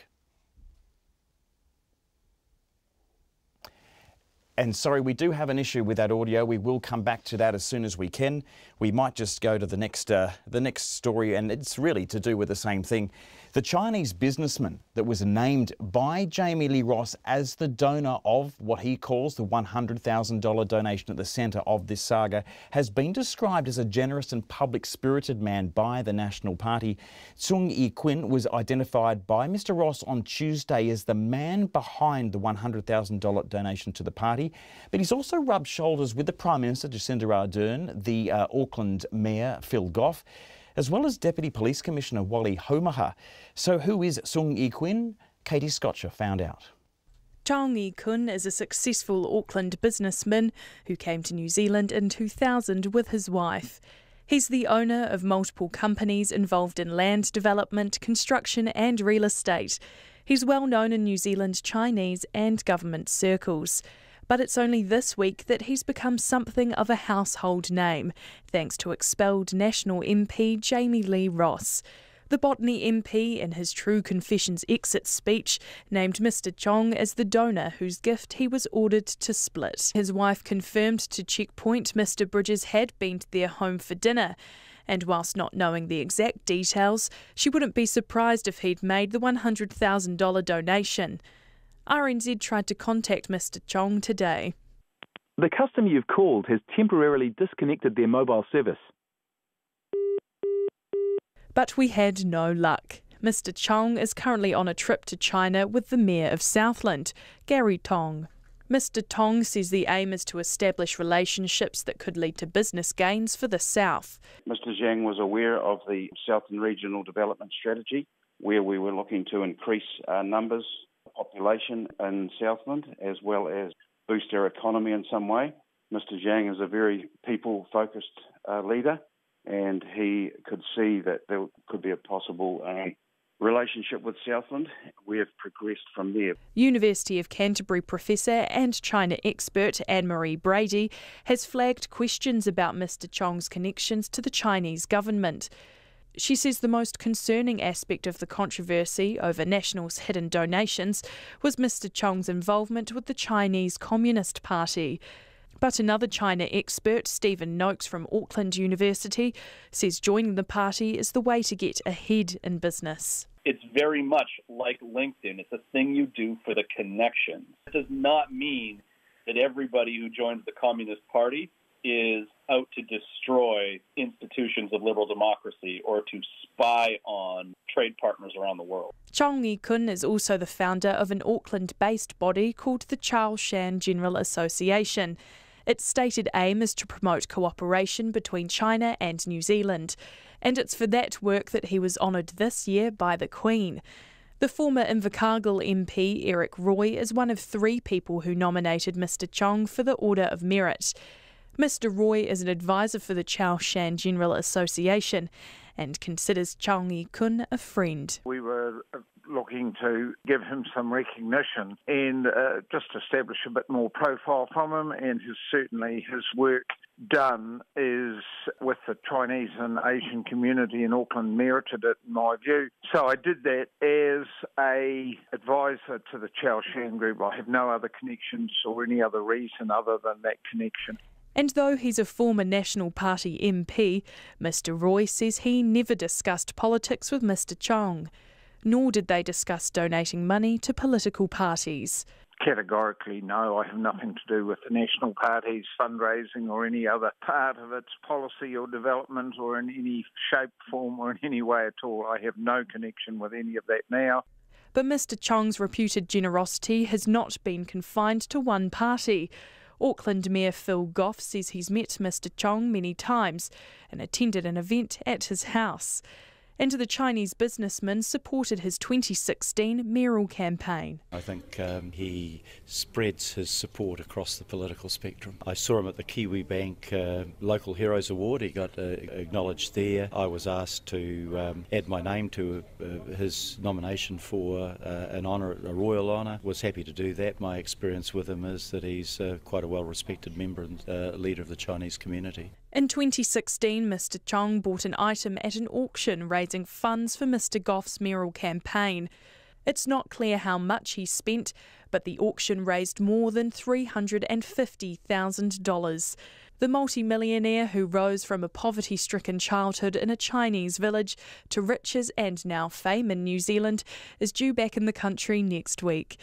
And sorry, we do have an issue with that audio. We will come back to that as soon as we can. We might just go to the next story, and it's really to do with the same thing. The Chinese businessman that was named by Jamie Lee Ross as the donor of what he calls the $100,000 donation at the centre of this saga has been described as a generous and public-spirited man by the National Party. Sung Yi-Quin was identified by Mr Ross on Tuesday as the man behind the $100,000 donation to the party, but he's also rubbed shoulders with the Prime Minister Jacinda Ardern, the Auckland Mayor Phil Goff, as well as Deputy Police Commissioner Wally Homaha. So who is Sung Yi-Quin? Katie Scotcher found out. Sung Yi-Quin is a successful Auckland businessman who came to New Zealand in 2000 with his wife. He's the owner of multiple companies involved in land development, construction and real estate. He's well known in New Zealand Chinese and government circles. But it's only this week that he's become something of a household name, thanks to expelled National MP Jamie Lee Ross. The Botany MP, in his True Confessions exit speech, named Mr Chong as the donor whose gift he was ordered to split. His wife confirmed to Checkpoint Mr Bridges had been to their home for dinner, and whilst not knowing the exact details, she wouldn't be surprised if he'd made the $100,000 donation. RNZ tried to contact Mr Chong today. The customer you've called has temporarily disconnected their mobile service. But we had no luck. Mr Chong is currently on a trip to China with the Mayor of Southland, Gary Tong. Mr Tong says the aim is to establish relationships that could lead to business gains for the South. Mr Zhang was aware of the Southern Regional Development Strategy, where we were looking to increase our numbers, population in Southland, as well as boost our economy in some way. Mr Zhang is a very people-focused leader, and he could see that there could be a possible relationship with Southland. We have progressed from there. University of Canterbury professor and China expert Anne-Marie Brady has flagged questions about Mr Chong's connections to the Chinese government. She says the most concerning aspect of the controversy over National's hidden donations was Mr Chong's involvement with the Chinese Communist Party. But another China expert, Stephen Noakes from Auckland University, says joining the party is the way to get ahead in business. It's very much like LinkedIn. It's a thing you do for the connections. It does not mean that everybody who joins the Communist Party is out to destroy institutions of liberal democracy or to spy on trade partners around the world. Sung Yi-Quin is also the founder of an Auckland-based body called the Chao Shan General Association. Its stated aim is to promote cooperation between China and New Zealand, and it's for that work that he was honoured this year by the Queen. The former Invercargill MP Eric Roy is one of 3 people who nominated Mr Chong for the Order of Merit. Mr Roy is an advisor for the Chao Shan General Association and considers Sung Yi-Quin a friend. We were looking to give him some recognition and just establish a bit more profile from him, and certainly his work done is with the Chinese and Asian community in Auckland merited it, in my view. So I did that as a advisor to the Chao Shan Group. I have no other connections or any other reason other than that connection. And though he's a former National Party MP, Mr Roy says he never discussed politics with Mr Chong, nor did they discuss donating money to political parties. Categorically, no. I have nothing to do with the National Party's fundraising or any other part of its policy or development or in any shape, form or in any way at all. I have no connection with any of that now. But Mr Chong's reputed generosity has not been confined to one party. Auckland Mayor Phil Goff says he's met Mr Chong many times and attended an event at his house. And the Chinese businessman supported his 2016 mayoral campaign. I think he spreads his support across the political spectrum. I saw him at the Kiwi Bank Local Heroes Award. He got acknowledged there. I was asked to add my name to his nomination for an honour, a royal honour. Was happy to do that. My experience with him is that he's quite a well-respected member and leader of the Chinese community. In 2016, Mr Chong bought an item at an auction raising funds for Mr Goff's mayoral campaign. It's not clear how much he spent, but the auction raised more than $350,000. The multi-millionaire, who rose from a poverty-stricken childhood in a Chinese village to riches and now fame in New Zealand, is due back in the country next week.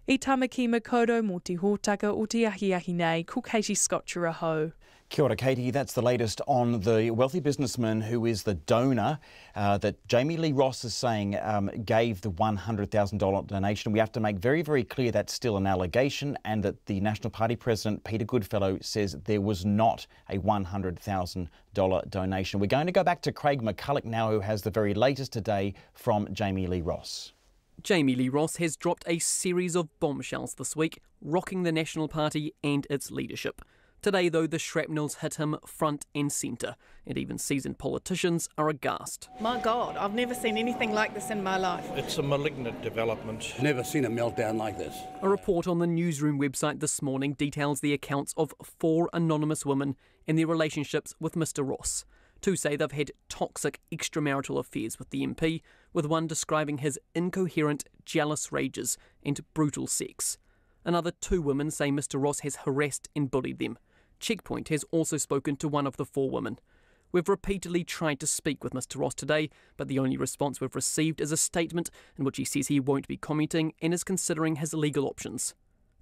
I tamaki makoto mō te hōtaka o te ahi nei, ko Katie Scotcheraho. Kia ora, Katie. That's the latest on the wealthy businessman who is the donor that Jamie Lee Ross is saying gave the $100,000 donation. We have to make very, very clear that's still an allegation and that the National Party President, Peter Goodfellow, says there was not a $100,000 donation. We're going to go back to Craig McCulloch now, who has the very latest today from Jamie Lee Ross. Jamie Lee Ross has dropped a series of bombshells this week, rocking the National Party and its leadership. Today, though, the shrapnels hit him front and centre, and even seasoned politicians are aghast. My God, I've never seen anything like this in my life. It's a malignant development. Never seen a meltdown like this. A report on the newsroom website this morning details the accounts of 4 anonymous women and their relationships with Mr Ross. 2 say they've had toxic extramarital affairs with the MP, with one describing his incoherent, jealous rages and brutal sex. Another 2 women say Mr Ross has harassed and bullied them. Checkpoint has also spoken to one of the 4 women. We've repeatedly tried to speak with Mr Ross today, but the only response we've received is a statement in which he says he won't be commenting and is considering his legal options.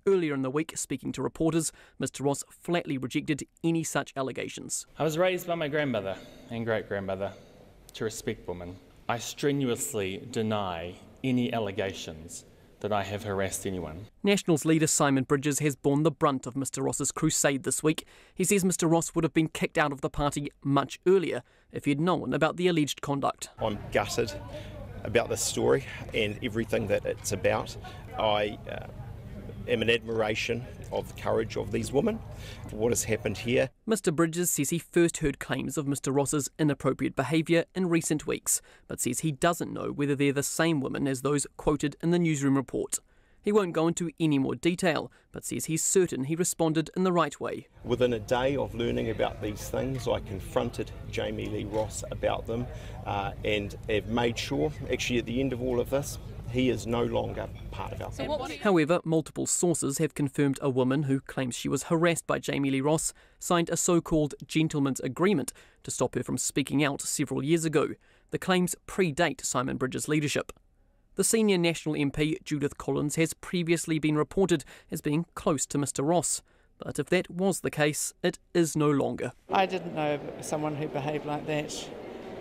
Earlier in the week, speaking to reporters, Mr Ross flatly rejected any such allegations. I was raised by my grandmother and great-grandmother to respect women. I strenuously deny any allegations that I have harassed anyone. Nationals leader Simon Bridges has borne the brunt of Mr Ross's crusade this week. He says Mr Ross would have been kicked out of the party much earlier if he had known about the alleged conduct. I'm gutted about this story and everything that it's about. I am in admiration of the courage of these women for what has happened here. Mr Bridges says he first heard claims of Mr Ross's inappropriate behaviour in recent weeks, but says he doesn't know whether they're the same women as those quoted in the newsroom report. He won't go into any more detail, but says he's certain he responded in the right way. Within a day of learning about these things, I confronted Jamie Lee Ross about them and have made sure, actually at the end of all of this, he is no longer part of our family. However, multiple sources have confirmed a woman who claims she was harassed by Jamie Lee Ross signed a so-called gentleman's agreement to stop her from speaking out several years ago. The claims predate Simon Bridges' leadership. The senior National MP, Judith Collins, has previously been reported as being close to Mr Ross. But if that was the case, it is no longer. I didn't know someone who behaved like that.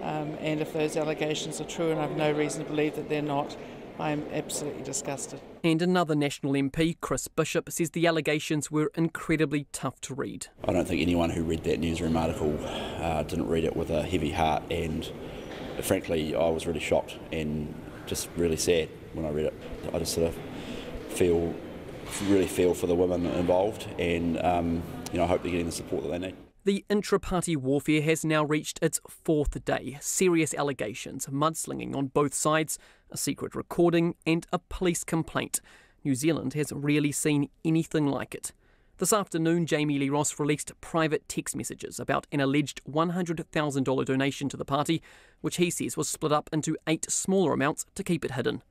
And if those allegations are true, and I have no reason to believe that they're not, I'm absolutely disgusted. And another National MP, Chris Bishop, says the allegations were incredibly tough to read. I don't think anyone who read that newsroom article didn't read it with a heavy heart, and frankly I was really shocked and just really sad when I read it. I just sort of really feel for the women involved, and I hope they're getting the support that they need. The intra-party warfare has now reached its 4th day. Serious allegations, mudslinging on both sides, a secret recording and a police complaint. New Zealand has rarely seen anything like it. This afternoon, Jamie Lee Ross released private text messages about an alleged $100,000 donation to the party, which he says was split up into 8 smaller amounts to keep it hidden.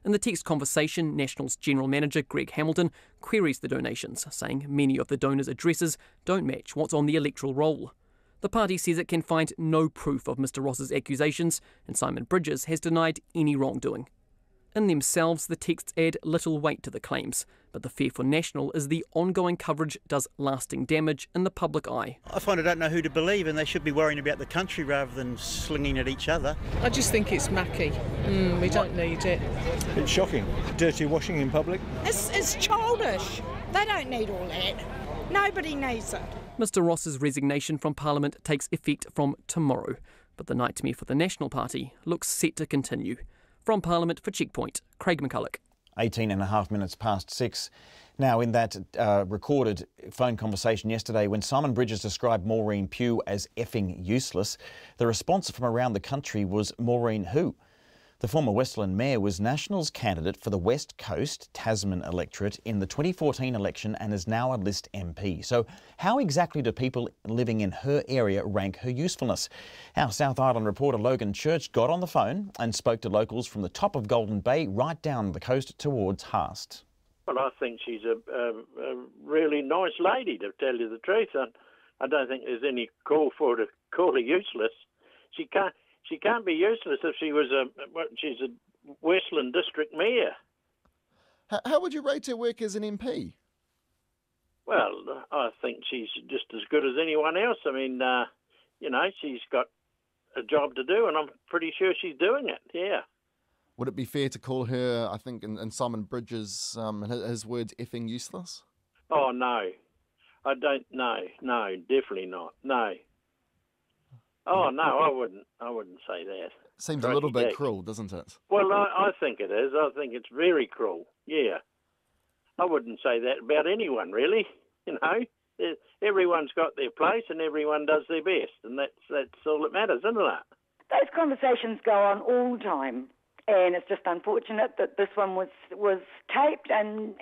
In the text conversation, National's General Manager Greg Hamilton queries the donations, saying many of the donors' addresses don't match what's on the electoral roll. The party says it can find no proof of Mr Ross's accusations, and Simon Bridges has denied any wrongdoing. In themselves, the texts add little weight to the claims, but the fear for National is the ongoing coverage does lasting damage in the public eye. I find I don't know who to believe, and they should be worrying about the country rather than slinging at each other. I just think it's mucky. We don't need it. It's shocking. Dirty washing in public. It's childish. They don't need all that. Nobody needs it. Mr Ross's resignation from Parliament takes effect from tomorrow, but the nightmare for the National Party looks set to continue. From Parliament for Checkpoint, Craig McCulloch. 18 and a half minutes past 6. Now, in that recorded phone conversation yesterday, when Simon Bridges described Maureen Pugh as effing useless, the response from around the country was Maureen who? The former Westland Mayor was Nationals candidate for the West Coast Tasman electorate in the 2014 election and is now a List MP. So how exactly do people living in her area rank her usefulness? Our South Island reporter Logan Church got on the phone and spoke to locals from the top of Golden Bay right down the coast towards Haast. Well, I think she's a really nice lady, to tell you the truth. And I don't think there's any call for her to call her useless. She can't be useless if she was she's a Westland district mayor. How would you rate her work as an MP? Well, I think she's just as good as anyone else. I mean, she's got a job to do, and I'm pretty sure she's doing it, yeah. Would it be fair to call her, I think, in Simon Bridges, his words, effing useless? Oh, no. I don't, no, definitely not, no. Oh, no, I wouldn't say that. Seems a little bit cruel, doesn't it? Well, I think it is. I think it's very cruel, yeah. I wouldn't say that about anyone, really, Everyone's got their place and everyone does their best, and that's all that matters, isn't it? Those conversations go on all the time, and it's just unfortunate that this one was taped, and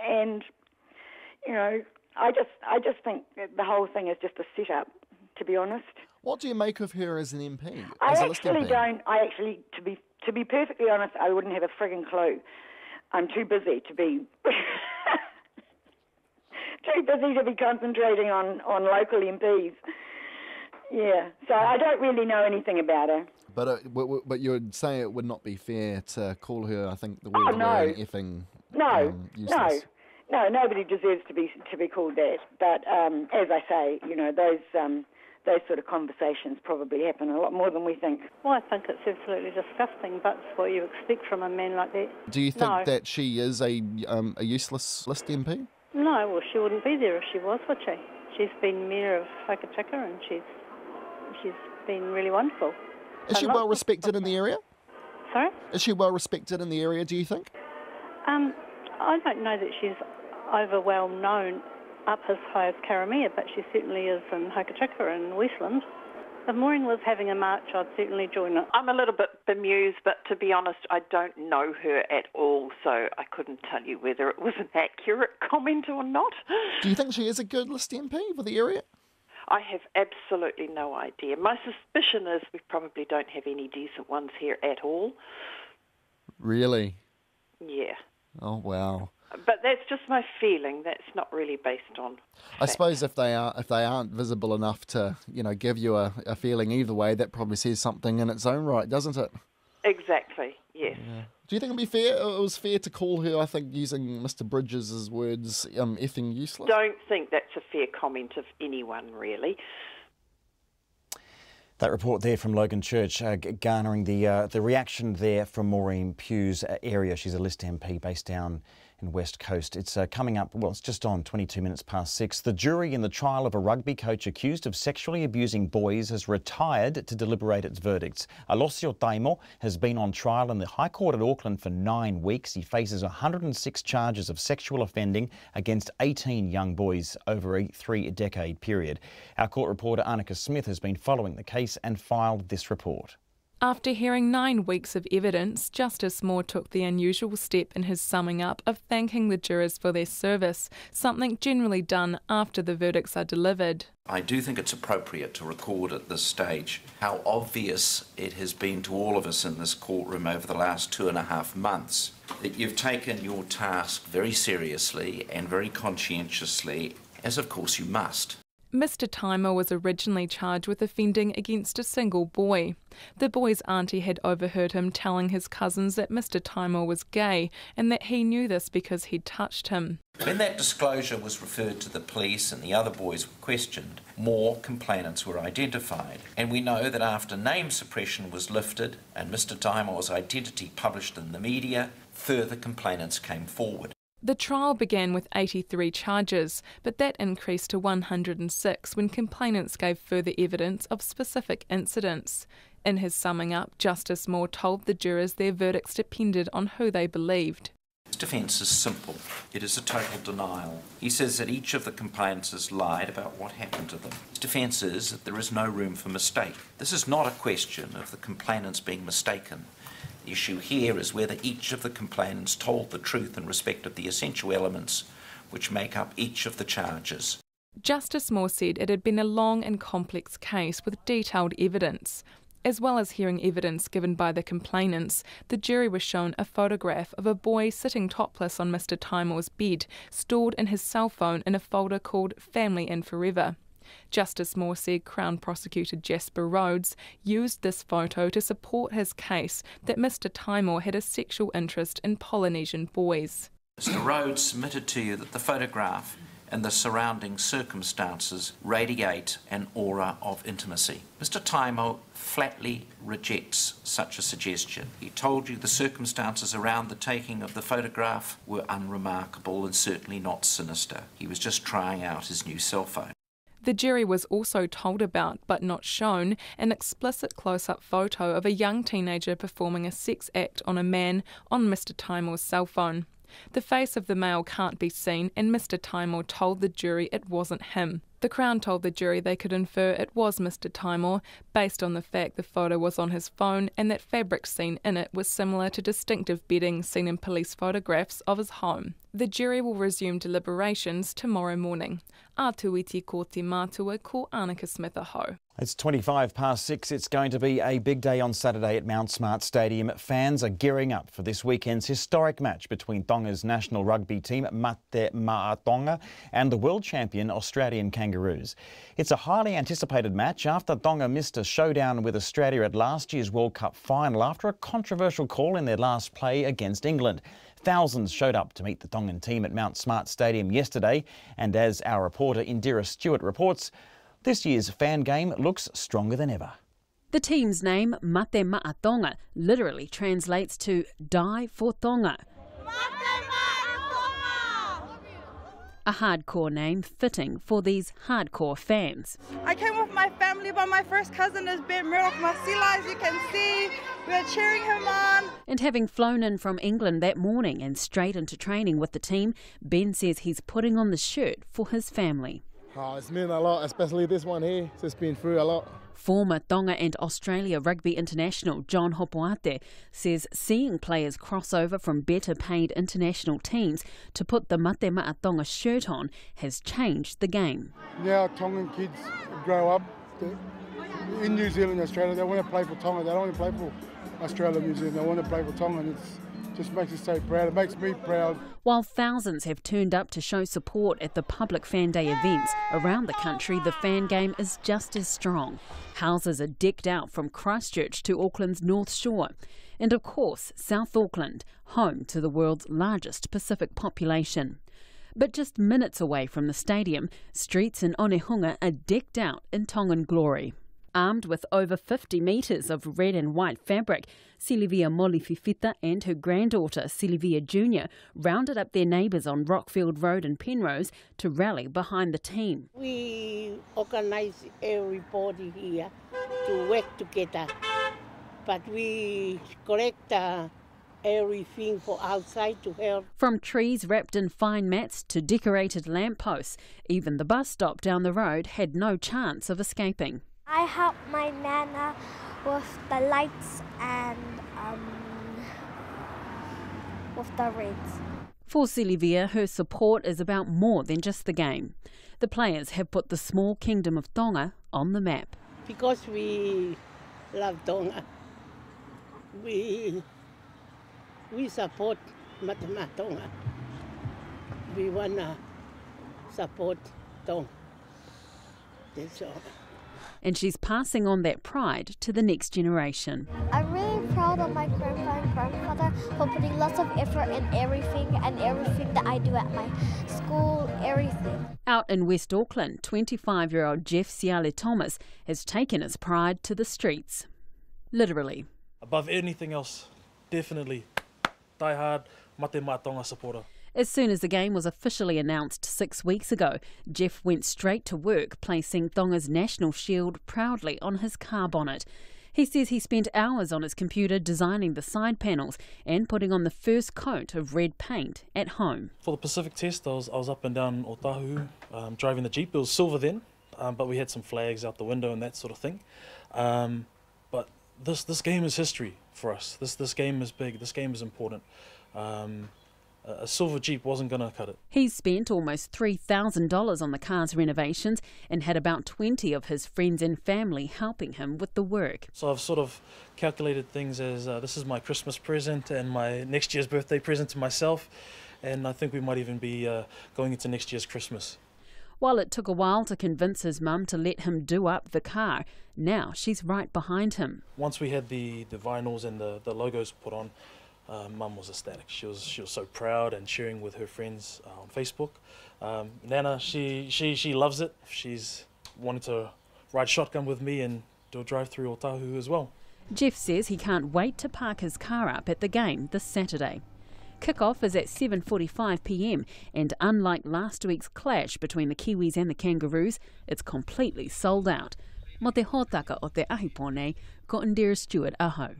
I just think that the whole thing is just a setup, to be honest. What do you make of her as an MP? I actually, to be perfectly honest, I wouldn't have a frigging clue. I'm too busy to be concentrating on local MPs. Yeah, so I don't really know anything about her. But you would say it would not be fair to call her, I think, the word effing useless. No, nobody deserves to be called that. But as I say, those sort of conversations probably happen a lot more than we think. Well, I think it's absolutely disgusting, but it's what you expect from a man like that. Do you think that she is a useless List MP? No, well, she wouldn't be there if she was, would she? She's been mayor of Hokitika, and she's been really wonderful. Is she well respected in the area? Sorry? Is she well respected in the area, do you think? I don't know that she's over well known up as high as Karamea, but she certainly is in Hokitika and Westland. If Maureen was having a march, I'd certainly join it. I'm a little bit bemused, but to be honest, I don't know her at all, so I couldn't tell you whether it was an accurate comment or not. Do you think she is a good List MP for the area? I have absolutely no idea. My suspicion is we probably don't have any decent ones here at all. Really? Yeah. Oh, wow. But that's just my feeling. That's not really based on fact. I suppose if they aren't visible enough to, give you a feeling either way, that probably says something in its own right, doesn't it? Exactly, yes. Yeah. Do you think it'd be fair? It was fair to call her, I think, using Mr. Bridges' words, effing useless? Don't think that's a fair comment of anyone, really. That report there from Logan Church garnering the reaction there from Maureen Pugh's area. She's a List MP based down in West Coast. It's coming up, well, it's just on 22 minutes past 6. The jury in the trial of a rugby coach accused of sexually abusing boys has retired to deliberate its verdicts. Alosio Taimo has been on trial in the High Court at Auckland for 9 weeks. He faces 106 charges of sexual offending against 18 young boys over a 3-decade period. Our court reporter Annika Smith has been following the case and filed this report. After hearing 9 weeks of evidence, Justice Moore took the unusual step in his summing up of thanking the jurors for their service, something generally done after the verdicts are delivered. I do think it's appropriate to record at this stage how obvious it has been to all of us in this courtroom over the last 2.5 months that you've taken your task very seriously and very conscientiously, as of course you must. Mr. Taimo was originally charged with offending against a single boy. The boy's auntie had overheard him telling his cousins that Mr. Taimo was gay and that he knew this because he'd touched him. When that disclosure was referred to the police and the other boys were questioned, more complainants were identified. And we know that after name suppression was lifted and Mr. Taimo's identity published in the media, further complainants came forward. The trial began with 83 charges, but that increased to 106 when complainants gave further evidence of specific incidents. In his summing up, Justice Moore told the jurors their verdicts depended on who they believed. His defence is simple. It is a total denial. He says that each of the complainants has lied about what happened to them. His defence is that there is no room for mistake. This is not a question of the complainants being mistaken. The issue here is whether each of the complainants told the truth in respect of the essential elements which make up each of the charges. Justice Moore said it had been a long and complex case with detailed evidence. As well as hearing evidence given by the complainants, the jury was shown a photograph of a boy sitting topless on Mr. Timor's bed, stored in his cell phone in a folder called Family and Forever. Justice Moore said Crown Prosecutor Jasper Rhodes used this photo to support his case that Mr. Timor had a sexual interest in Polynesian boys. Mr. Rhodes submitted to you that the photograph and the surrounding circumstances radiate an aura of intimacy. Mr. Timor flatly rejects such a suggestion. He told you the circumstances around the taking of the photograph were unremarkable and certainly not sinister. He was just trying out his new cell phone. The jury was also told about, but not shown, an explicit close-up photo of a young teenager performing a sex act on a man on Mr. Timor's cell phone. The face of the male can't be seen, and Mr. Timor told the jury it wasn't him. The Crown told the jury they could infer it was Mr. Timor based on the fact the photo was on his phone and that fabric seen in it was similar to distinctive bedding seen in police photographs of his home. The jury will resume deliberations tomorrow morning. Ātuiti ko te mātua ko Annika Smith aho. It's 6:25. It's going to be a big day on Saturday at Mount Smart Stadium. Fans are gearing up for this weekend's historic match between Tonga's national rugby team, Mate Ma'a Tonga, and the world champion Australian Kangaroos. It's a highly anticipated match after Tonga missed a showdown with Australia at last year's World Cup final after a controversial call in their last play against England. Thousands showed up to meet the Tongan team at Mount Smart Stadium yesterday, and as our reporter Indira Stewart reports, this year's fan game looks stronger than ever. The team's name, Mate Ma'a Tonga, literally translates to Die for Tonga. A hardcore name fitting for these hardcore fans. I came with my family, but my first cousin is Ben Murdoch Masila, as you can see. We're cheering him on. And having flown in from England that morning and straight into training with the team, Ben says he's putting on the shirt for his family. Oh, it's meant a lot, especially this one here. It's just been through a lot. Former Tonga and Australia rugby international John Hopoate says seeing players cross over from better paid international teams to put the Mate Ma'a Tonga shirt on has changed the game. Now Tongan kids grow up in New Zealand and Australia. They want to play for Tonga. They don't want to play for Australia and New Zealand. They want to play for Tonga, and it just makes us so proud. It makes me proud. While thousands have turned up to show support at the public fan day events around the country, the fan game is just as strong. Houses are decked out from Christchurch to Auckland's North Shore. And of course, South Auckland, home to the world's largest Pacific population. But just minutes away from the stadium, streets in Onehunga are decked out in Tongan glory. Armed with over 50 metres of red and white fabric, Silivia Molififita and her granddaughter Silivia Jr. rounded up their neighbours on Rockfield Road in Penrose to rally behind the team. We organise everybody here to work together, but we collect everything for outside to help. From trees wrapped in fine mats to decorated lampposts, even the bus stop down the road had no chance of escaping. I help my nana with the lights and with the reds. For Silivia, her support is about more than just the game. The players have put the small kingdom of Tonga on the map. Because we love Tonga, we support Mate Ma'a Tonga. We want to support Tonga. That's all. And she's passing on that pride to the next generation. I'm really proud of my grandpa and grandfather for putting lots of effort in everything that I do at my school, everything. Out in West Auckland, 25-year-old Jeff Siale Thomas has taken his pride to the streets. Literally. Above anything else, definitely, die-hard Mate Ma'a Tonga supporter. As soon as the game was officially announced 6 weeks ago, Jeff went straight to work, placing Tonga's national shield proudly on his car bonnet. He says he spent hours on his computer designing the side panels and putting on the first coat of red paint at home. For the Pacific Test, I was up and down Otahu, driving the Jeep. It was silver then, but we had some flags out the window and that sort of thing. But this game is history for us. This game is big. This game is important. A silver Jeep wasn't going to cut it. He's spent almost $3,000 on the car's renovations and had about 20 of his friends and family helping him with the work. So I've sort of calculated things as this is my Christmas present and my next year's birthday present to myself, and I think we might even be going into next year's Christmas. While it took a while to convince his mum to let him do up the car, now she's right behind him. Once we had the vinyls and the logos put on, Mum was ecstatic. She was so proud and sharing with her friends on Facebook. Nana, she loves it. She's wanted to ride shotgun with me and do a drive through Otahu as well. Jeff says he can't wait to park his car up at the game this Saturday. Kick-off is at 7:45 p.m. and unlike last week's clash between the Kiwis and the Kangaroos, it's completely sold out. Mo te hōtaka o te ahipone, ko Indira Stewart aho.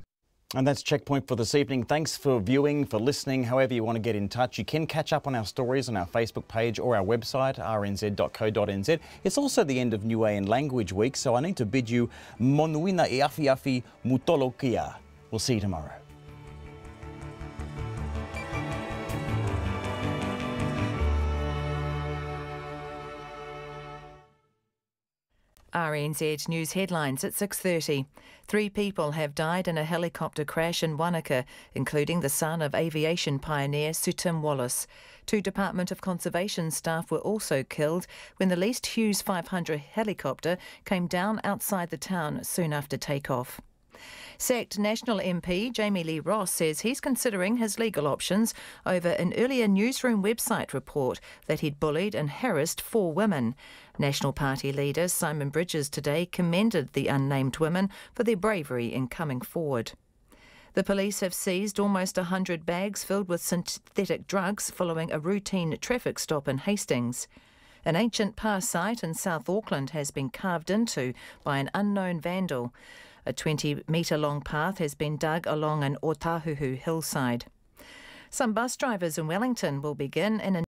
And that's Checkpoint for this evening. Thanks for viewing, for listening. However you want to get in touch, you can catch up on our stories on our Facebook page or our website, rnz.co.nz. It's also the end of New Aean Language Week, so I need to bid you monuina e awhi awhi mutolo kia. We'll see you tomorrow. RNZ News headlines at 6:30. 3 people have died in a helicopter crash in Wanaka, including the son of aviation pioneer Sir Tim Wallace. 2 Department of Conservation staff were also killed when the leased Hughes 500 helicopter came down outside the town soon after takeoff. Sacked National MP Jamie Lee Ross says he's considering his legal options over an earlier newsroom website report that he'd bullied and harassed 4 women. National Party leader Simon Bridges today commended the unnamed women for their bravery in coming forward. The police have seized almost 100 bags filled with synthetic drugs following a routine traffic stop in Hastings. An ancient pa site in South Auckland has been carved into by an unknown vandal. A 20-metre-long path has been dug along an Otahuhu hillside. Some bus drivers in Wellington will begin in a